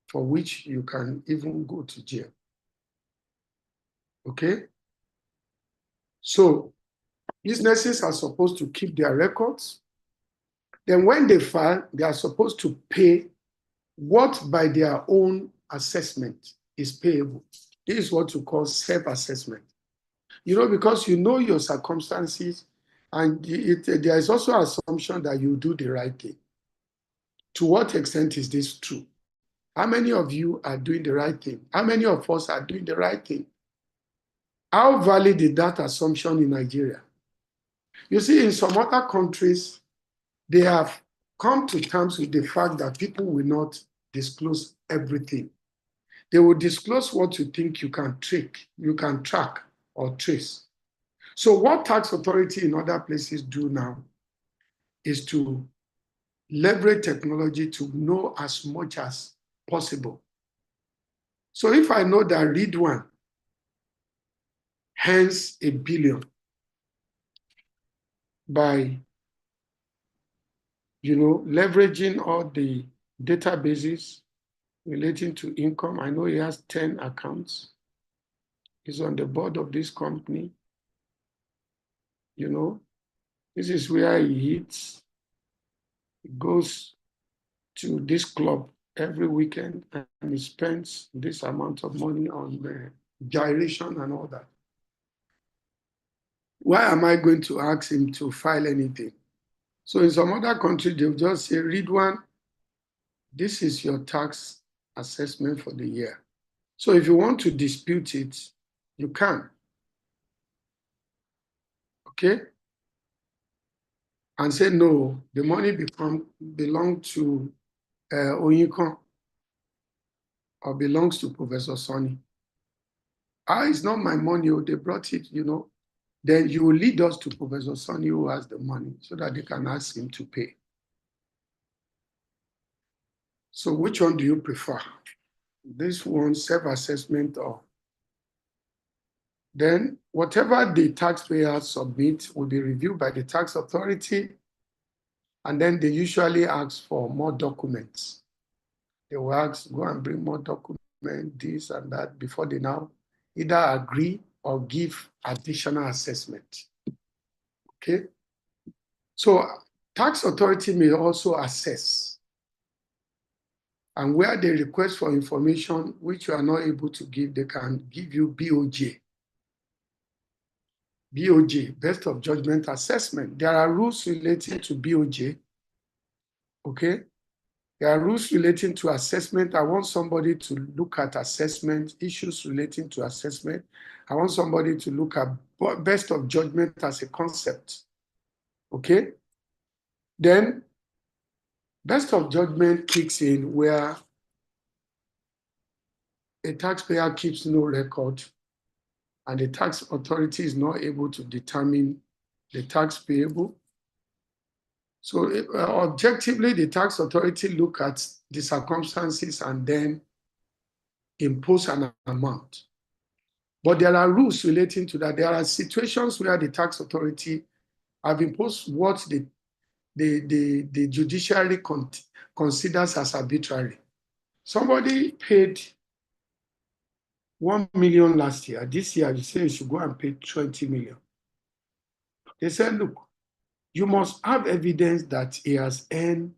Speaker 1: for which you can even go to jail. Okay? So businesses are supposed to keep their records. Then when they file, they are supposed to pay what by their own assessment is payable. This is what you call self-assessment. You know, because you know your circumstances, and there is also an assumption that you do the right thing. To what extent is this true? How many of you are doing the right thing? How many of us are doing the right thing? How valid is that assumption in Nigeria? You see, in some other countries, they have come to terms with the fact that people will not disclose everything. They will disclose what you think you can track or trace. So what tax authority in other places do now is to leverage technology to know as much as possible. So if I know that Ridwan earns 1 billion by leveraging all the databases relating to income. I know he has 10 accounts. He's on the board of this company. This is where he hits. He goes to this club every weekend and he spends this amount of money on gyration and all that. Why am I going to ask him to file anything? So in some other countries, they'll just say, read one, this is your tax assessment for the year. So if you want to dispute it, you can. Okay? And say, no, the money belong to Oyinkan or belongs to Professor Sonny. It's not my money, they brought it, Then you will lead us to Professor Sonny who has the money so that they can ask him to pay. So which one do you prefer? This one, self-assessment, or then whatever the taxpayer submit will be reviewed by the tax authority, and then they usually ask for more documents. They will ask, go and bring more documents, this and that, before they now either agree or give additional assessment. Okay? So tax authority may also assess. And where they request for information which you are not able to give, they can give you BOJ. BOJ, best of judgment assessment. There are rules relating to BOJ. Okay? There are rules relating to assessment. I want somebody to look at assessment, issues relating to assessment. I want somebody to look at best of judgment as a concept. Okay? Then, best of judgment kicks in where a taxpayer keeps no record and the tax authority is not able to determine the tax payable. So objectively, the tax authority look at the circumstances and then impose an amount. But there are rules relating to that. There are situations where the tax authority have imposed what the judiciary considers as arbitrary. Somebody paid 1 million last year. This year, you say you should go and pay 20 million. They said, look, you must have evidence that he has earned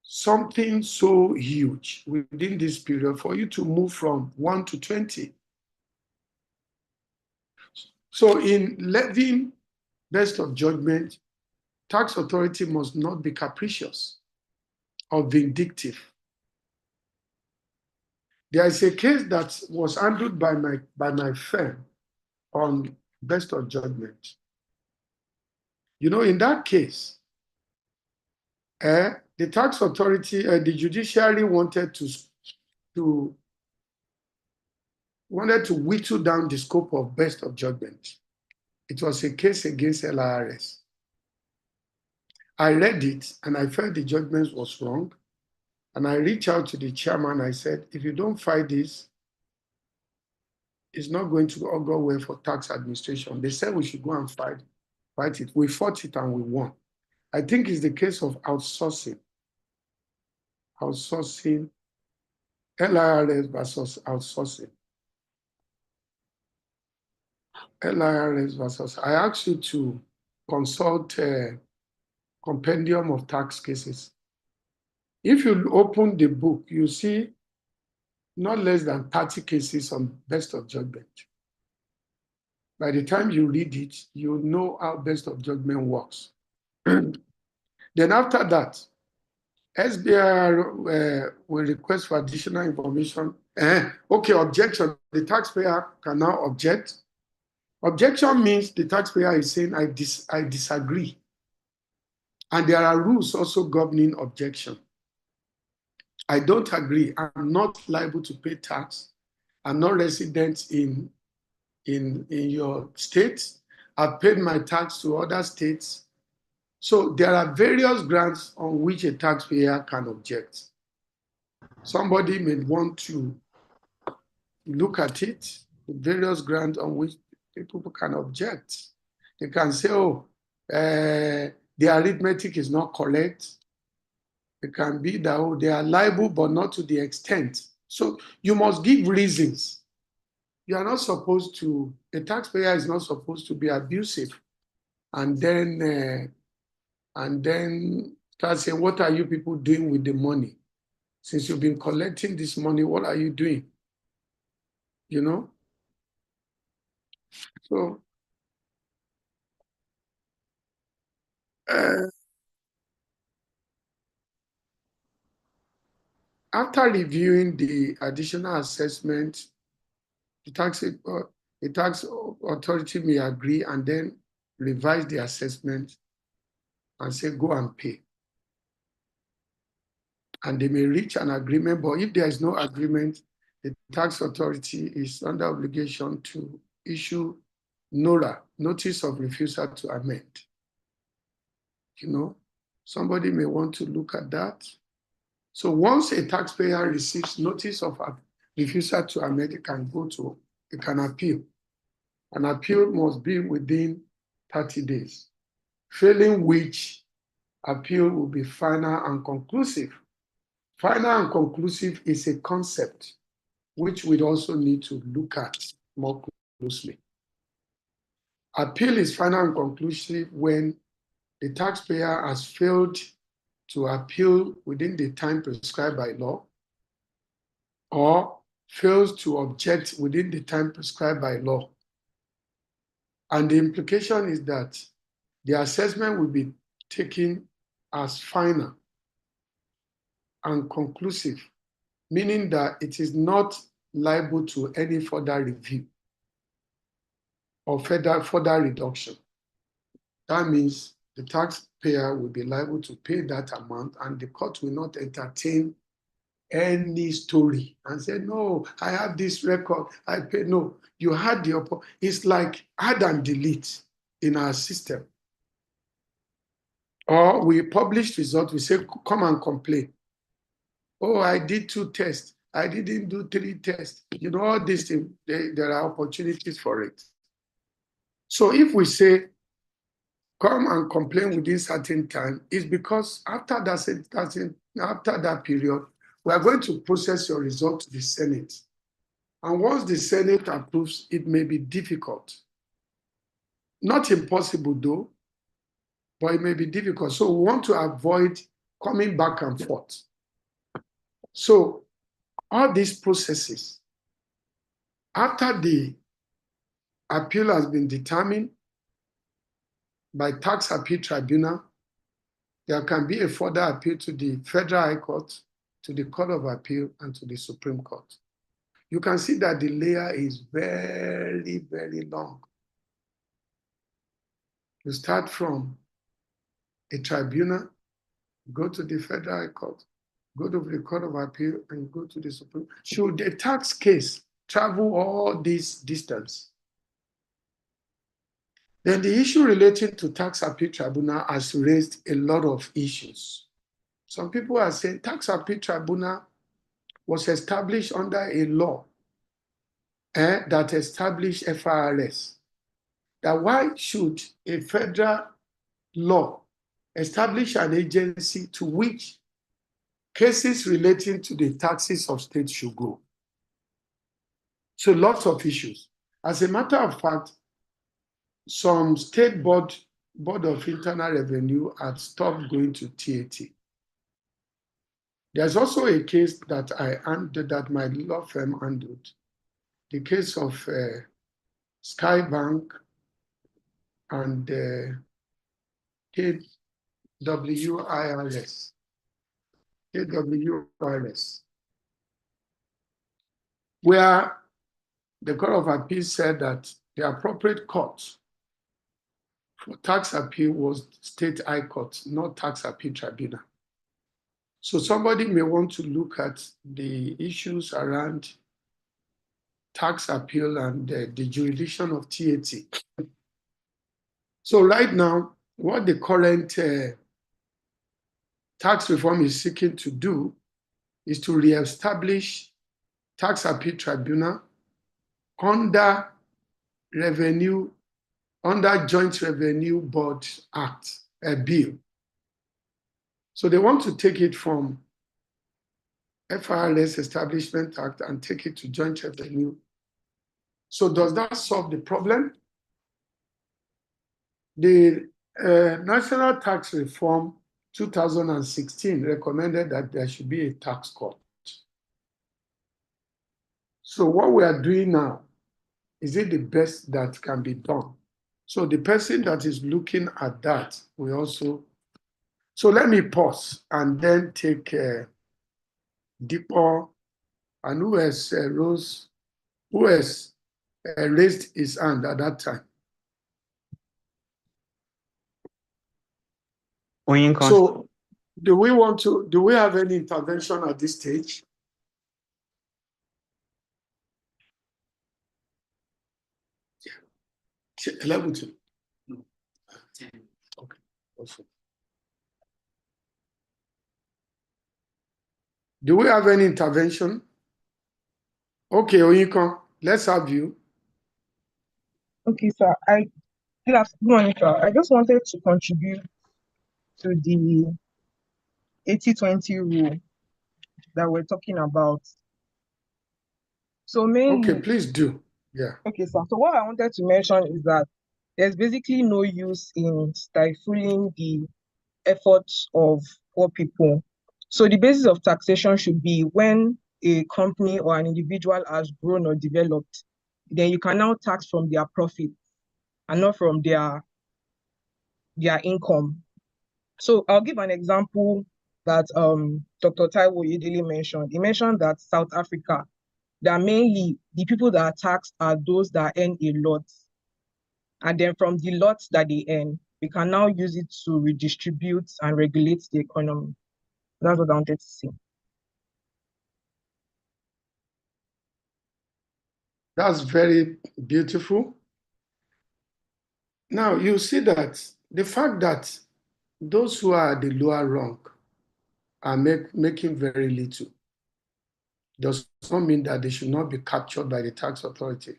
Speaker 1: something so huge within this period for you to move from 1 to 20. So in levying best of judgment, tax authority must not be capricious or vindictive. There is a case that was handled by my firm on best of judgment. In that case, the tax authority, the judiciary wanted to whittle down the scope of best of judgment. It was a case against LIRS. I read it and I felt the judgment was wrong. And I reached out to the chairman. I said, if you don't fight this, it's not going to augur well for tax administration. They said we should go and fight it. We fought it and we won. I think it's the case of outsourcing. Outsourcing, LIRS versus outsourcing. LIRS versus, I asked you to consult a compendium of tax cases. If you open the book, you see not less than 30 cases on best of judgment. By the time you read it, you know how best of judgment works. Then after that, SBI will request for additional information. Okay, objection. The taxpayer can now object. Objection means the taxpayer is saying, I disagree. And there are rules also governing objection. I don't agree. I'm not liable to pay tax. I'm not resident in your state. I've paid my tax to other states. So there are various grounds on which a taxpayer can object. Somebody may want to look at it, various grounds on which people can object. They can say, the arithmetic is not correct. It can be that, oh, they are liable, but not to the extent. So you must give reasons. You are not supposed to, a taxpayer is not supposed to be abusive and then start saying, what are you people doing with the money? Since you've been collecting this money, what are you doing? You know? So, after reviewing the additional assessment, the tax authority may agree and then revise the assessment and say, go and pay. And they may reach an agreement, but if there is no agreement, the tax authority is under obligation to issue NORA, notice of refusal to amend. You know, somebody may want to look at that. So once a taxpayer receives notice of a refusal to amend, it can appeal. An appeal must be within 30 days, failing which appeal will be final and conclusive. Final and conclusive is a concept which we'd also need to look at more closely. Appeal is final and conclusive when the taxpayer has failed to appeal within the time prescribed by law or fails to object within the time prescribed by law. And the implication is that the assessment will be taken as final and conclusive, meaning that it is not liable to any further review or further reduction. That means the taxpayer will be liable to pay that amount and the court will not entertain any story and say, no, I have this record, I pay. No, you had the, it's like add and delete in our system. Or we publish results, we say, come and complain. Oh, I did 2 tests. I didn't do 3 tests. You know, all these things, there are opportunities for it. So if we say, come and complain within certain time, it's because after that period, we are going to process your result to the Senate. And once the Senate approves, it may be difficult. Not impossible though, but it may be difficult. So we want to avoid coming back and forth. So all these processes, after the appeal has been determined by Tax Appeal Tribunal, there can be a further appeal to the Federal High Court, to the Court of Appeal, and to the Supreme Court. You can see that the layer is very, very long. You start from a tribunal, go to the Federal High Court, go to the Court of Appeal, and go to the Supreme Court. Should the tax case travel all this distance, then the issue relating to Tax Appeal Tribunal has raised a lot of issues. Some people are saying Tax Appeal Tribunal was established under a law that established FRS. That why should a federal law establish an agency to which cases relating to the taxes of states should go? So lots of issues. As a matter of fact, some state board of internal revenue had stopped going to TAT. There's also a case that my law firm handled, the case of Skybank and KWIRS, where the Court of Appeal said that the appropriate court for tax appeal was State High Court, not Tax Appeal Tribunal. So somebody may want to look at the issues around tax appeal and the jurisdiction of TAT. So right now, what the current tax reform is seeking to do is to reestablish Tax Appeal Tribunal under Joint Revenue Board Act bill. So they want to take it from FRS Establishment Act and take it to joint revenue. So does that solve the problem? The National Tax Reform 2016 recommended that there should be a tax cut. So what we are doing now, is it the best that can be done? So the person that is looking at that, we also, so let me pause and then take Deepo, and who has raised his hand at that time. So do we have any intervention at this stage? Yeah. 11 to. No. 10. Okay. Awesome. Do we have any intervention? Okay, Oyinkan, let's have you.
Speaker 4: Okay, sir. Good morning, sir. I just wanted to contribute to the 80-20 rule that we're talking about. So mainly,
Speaker 1: okay, please do. Yeah.
Speaker 4: Okay, sir. So what I wanted to mention is that there's basically no use in stifling the efforts of poor people. So the basis of taxation should be when a company or an individual has grown or developed, then you can now tax from their profit and not from their income. So I'll give an example that Dr. Taiwo Yedele mentioned. He mentioned that South Africa, that mainly the people that are taxed are those that earn a lot. And then from the lots that they earn, we can now use it to redistribute and regulate the economy. That's what I wanted to say.
Speaker 1: That's very beautiful. Now you see that the fact that those who are at the lower rung are making very little does not mean that they should not be captured by the tax authority.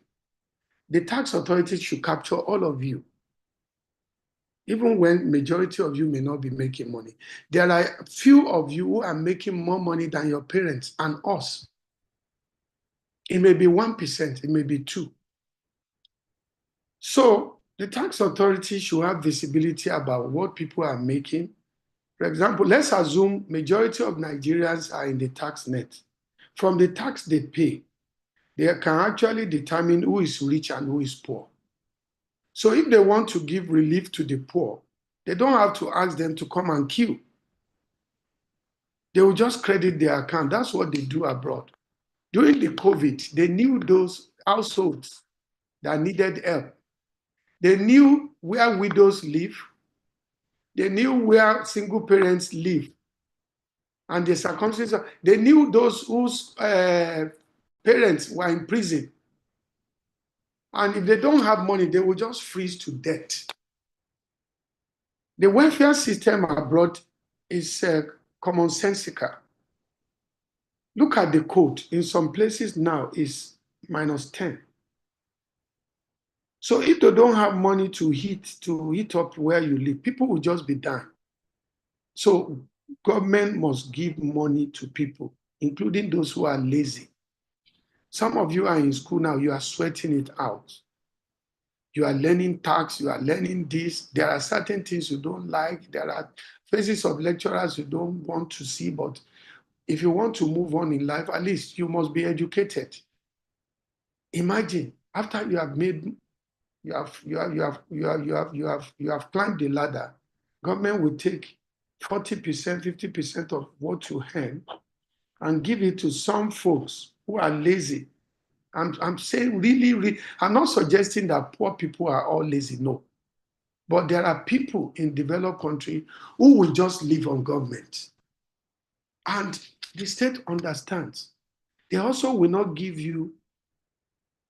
Speaker 1: The tax authority should capture all of you, even when majority of you may not be making money. There are few of you who are making more money than your parents and us. It may be 1%, it may be 2%. So the tax authority should have visibility about what people are making. For example, let's assume majority of Nigerians are in the tax net. From the tax they pay, they can actually determine who is rich and who is poor. So if they want to give relief to the poor, they don't have to ask them to come and queue. They will just credit their account. That's what they do abroad. During the COVID, they knew those households that needed help. They knew where widows live. They knew where single parents live. And the circumstances, they knew those whose parents were in prison. And if they don't have money, they will just freeze to death. The welfare system abroad is commonsensical. Look at the code. In some places now is -10. So if they don't have money to heat up where you live, people will just be dying. So government must give money to people, including those who are lazy. Some of you are in school now, you are sweating it out. You are learning tax, you are learning this. There are certain things you don't like. There are faces of lecturers you don't want to see, but if you want to move on in life, at least you must be educated. Imagine after you have made, you have climbed the ladder, government will take 40%, 50% of what you earn and give it to some folks who are lazy. I'm saying really, I'm not suggesting that poor people are all lazy, no. But there are people in developed countries who will just live on government. And the state understands. They also will not give you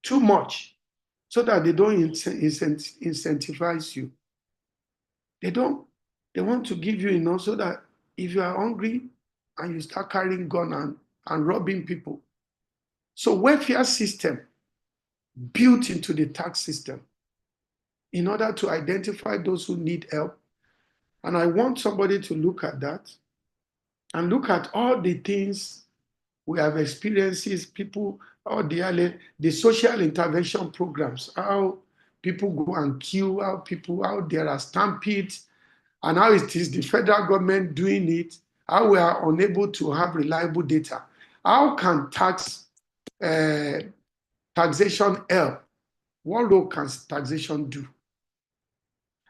Speaker 1: too much so that they don't incentivize you. They want to give you enough so that if you are hungry and you start carrying gun and robbing people. So welfare system built into the tax system in order to identify those who need help And I want somebody to look at that and look at all the things we have experiences, people, all the social intervention programs, how people go and queue, how there are stampedes, and how it is the federal government doing it, how we are unable to have reliable data. How can taxation help? What role can taxation do?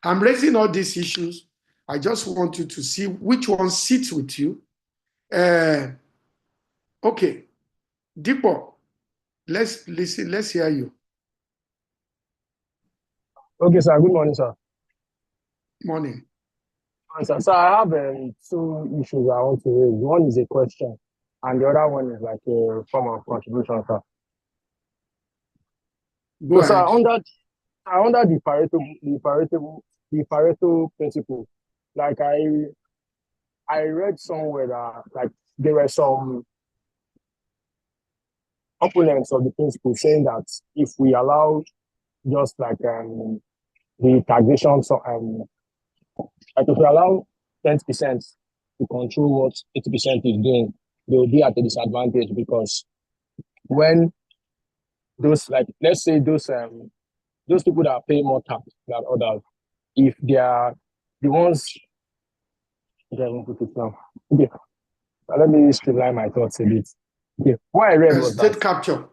Speaker 1: I'm raising all these issues. I just want you to see which one sits with you. Okay, Deepo, let's listen, let's hear you.
Speaker 5: Okay, sir. Good morning, sir.
Speaker 1: Morning.
Speaker 5: Sir, so I have two issues I want to raise. One is a question, and the other one is like a form of contribution, sir.
Speaker 1: Go
Speaker 5: So, sir,
Speaker 1: ahead.
Speaker 5: under the Pareto principle, like I read somewhere that like there were some opponents of the principle saying that if we allow just like the taxation, so like if we allow 10% to control what 80% is doing, they will be at a disadvantage because when those like let's say those people that pay more tax than others, if they are the ones okay, I won't put it now. Okay, let me streamline my thoughts a bit. Okay, what I read was that
Speaker 1: State capture.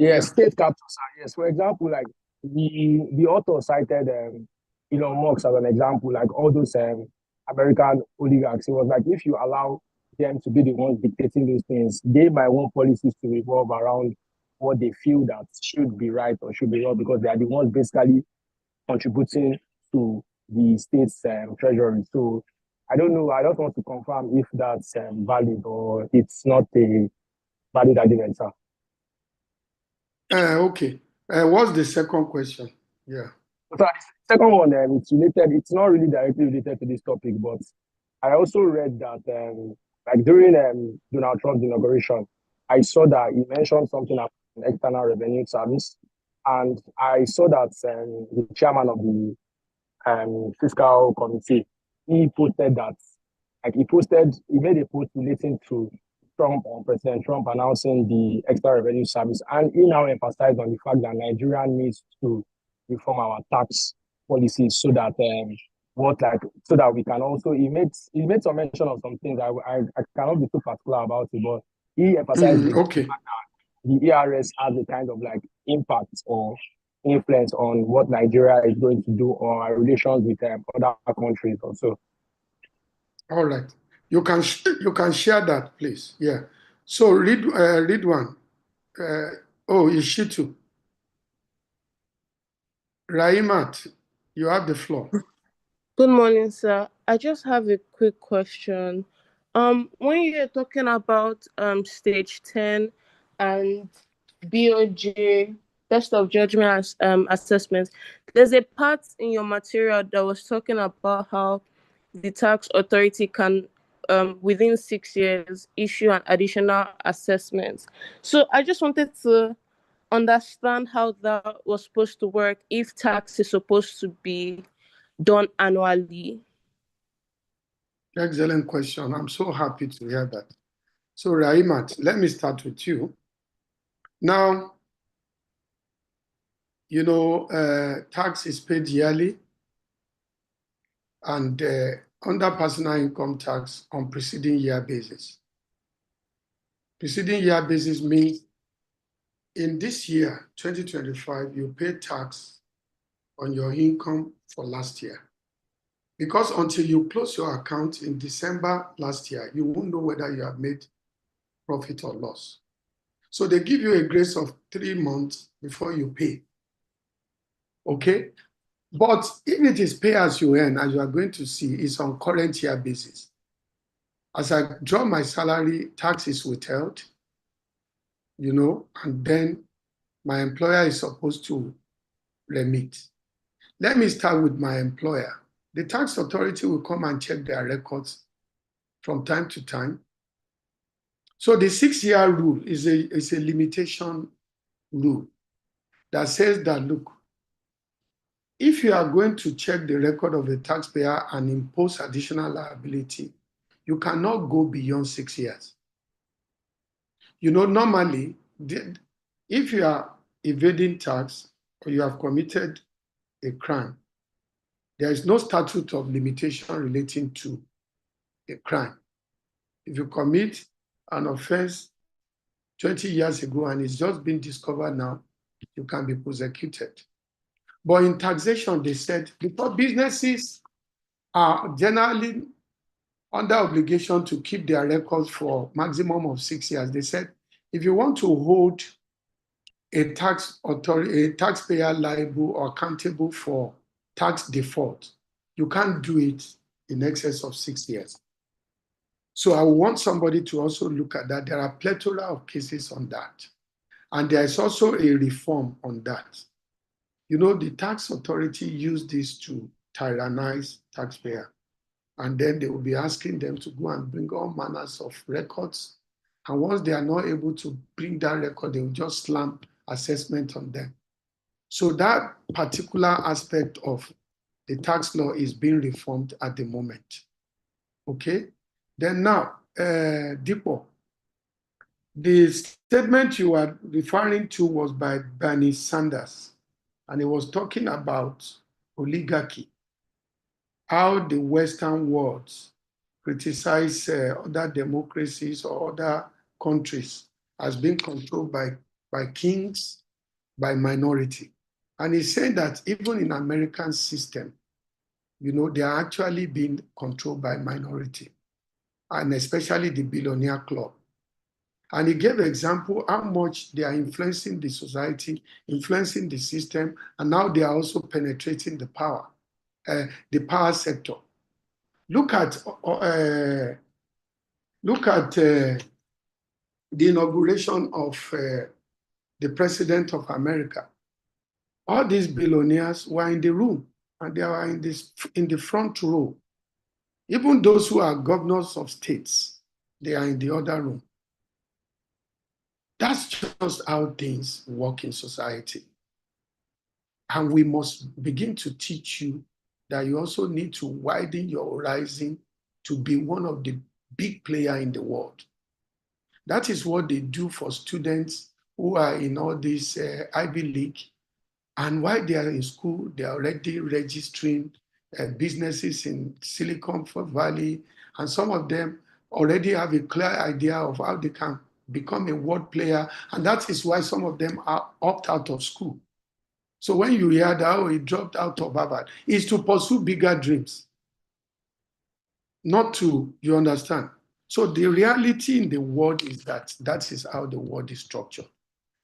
Speaker 5: yes, state captures are yes. For example, like the author cited Elon Musk as an example, like all those American oligarchs. It was like if you allow them to be the ones dictating those things, they might want policies to revolve around what they feel that should be right or should be wrong because they are the ones basically contributing to the state's treasury. So I don't know. I just want to confirm if that's valid or it's not a valid argument, sir.
Speaker 1: Okay. What's the second question? Yeah.
Speaker 5: So the second one, it's related. It's not really directly related to this topic, but I also read that like during Donald Trump's inauguration, I saw that he mentioned something about an external revenue service, and I saw that the chairman of the fiscal committee, he posted that, like he made a post relating to Trump on President Trump announcing the extra revenue service, and he now emphasized on the fact that Nigeria needs to reform our tax policies so that so that we can also he made some mention of some things I cannot be too particular about it, but he emphasized
Speaker 1: Okay.
Speaker 5: the ERS has a kind of like impact or influence on what Nigeria is going to do or our relations with other countries also.
Speaker 1: All right. You can share that, please. Yeah. So read one. Ishitu. Raimat, you have the floor.
Speaker 6: Good morning, sir. I just have a quick question. When you're talking about stage 10 and BOJ test of judgment assessment, there's a part in your material that was talking about how the tax authority can within 6 years issue an additional assessment. So I just wanted to understand how that was supposed to work if tax is supposed to be done annually.
Speaker 1: Excellent question. I'm so happy to hear that. So Raimat, let me start with you. Now, tax is paid yearly and under personal income tax on preceding year basis. Preceding year basis means in this year, 2025, you pay tax on your income for last year. Because until you close your account in December last year, you won't know whether you have made profit or loss. So they give you a grace of 3 months before you pay. Okay? But if it is pay as you earn, as you are going to see, it's on current year basis. As I draw my salary, tax is withheld, and then my employer is supposed to remit. Let me start with my employer. The tax authority will come and check their records from time to time. So the 6-year rule is a limitation rule that says that, look, if you are going to check the record of a taxpayer and impose additional liability, you cannot go beyond 6 years. Normally, if you are evading tax or you have committed a crime, there is no statute of limitation relating to a crime. If you commit an offense 20 years ago and it's just been discovered now, you can be prosecuted. But in taxation, they said, because businesses are generally under obligation to keep their records for maximum of 6 years, they said, if you want to hold a taxpayer liable or accountable for tax default, you can't do it in excess of 6 years. So I want somebody to also look at that. There are plethora of cases on that. And there is also a reform on that. The tax authority use this to tyrannize taxpayers. And then they will be asking them to go and bring all manners of records. And once they are not able to bring that record, they will just slam assessment on them. So that particular aspect of the tax law is being reformed at the moment. Okay? Then now, Dipo, the statement you are referring to was by Bernie Sanders, and he was talking about oligarchy, how the Western world criticize other democracies or other countries as being controlled by kings, by minority. And he said that even in American system, they are actually being controlled by minority, and especially the billionaire club. And he gave an example how much they are influencing the society, influencing the system, and now they are also penetrating the power sector. Look at the inauguration of the President of America. All these billionaires were in the room, and they are in the front row. Even those who are governors of states, they are in the other room. That's just how things work in society. And we must begin to teach you that you also need to widen your horizon to be one of the big players in the world. That is what they do for students who are in all these Ivy League. And while they are in school, they are already registering businesses in Silicon Valley. And some of them already have a clear idea of how they can become a world player. And that is why some of them are opt out of school. So when you hear that, he dropped out of Harvard, it's to pursue bigger dreams. Not to, you understand? So the reality in the world is that is how the world is structured.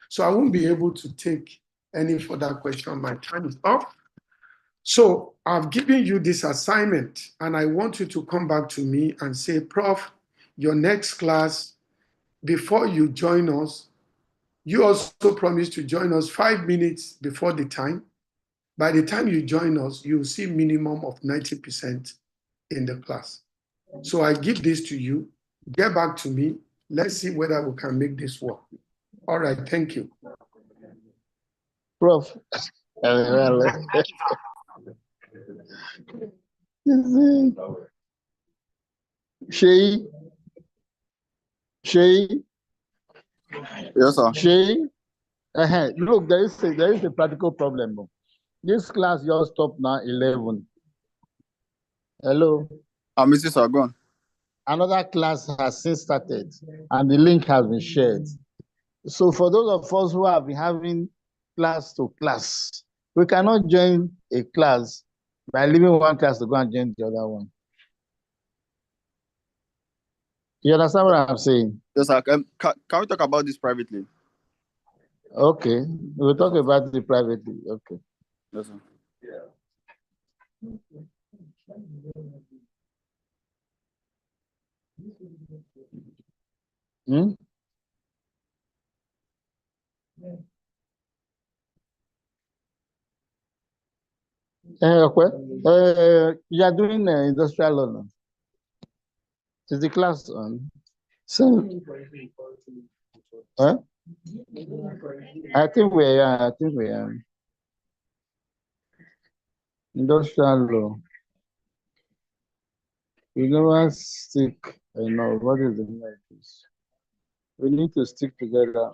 Speaker 1: So I won't be able to take any further question. My time is up. So I've given you this assignment, and I want you to come back to me and say, Prof, your next class, before you join us, you also promised to join us 5 minutes before the time. By the time you join us, you'll see minimum of 90% in the class. So I give this to you. Get back to me. Let's see whether we can make this work. All right, thank you.
Speaker 2: Prof. Shay.
Speaker 7: Yes, sir.
Speaker 2: Shay. Look, there is a practical problem. This class just stopped now 11. Hello.
Speaker 7: Mr. Sir, go on.
Speaker 2: Another class has since started, and the link has been shared. So for those of us who have been having class to class, we cannot join a class by leaving one class to go and join the other one. You understand what I'm saying?
Speaker 7: Yes, sir. Can we talk about this privately?
Speaker 2: Okay, we'll talk about it privately. Okay.
Speaker 7: Yes, sir.
Speaker 2: Hmm? You are doing industrial law now. Is the class on? So, huh? I think we are. Industrial law. We never stick enough. What is the meaning of this? We need to stick together.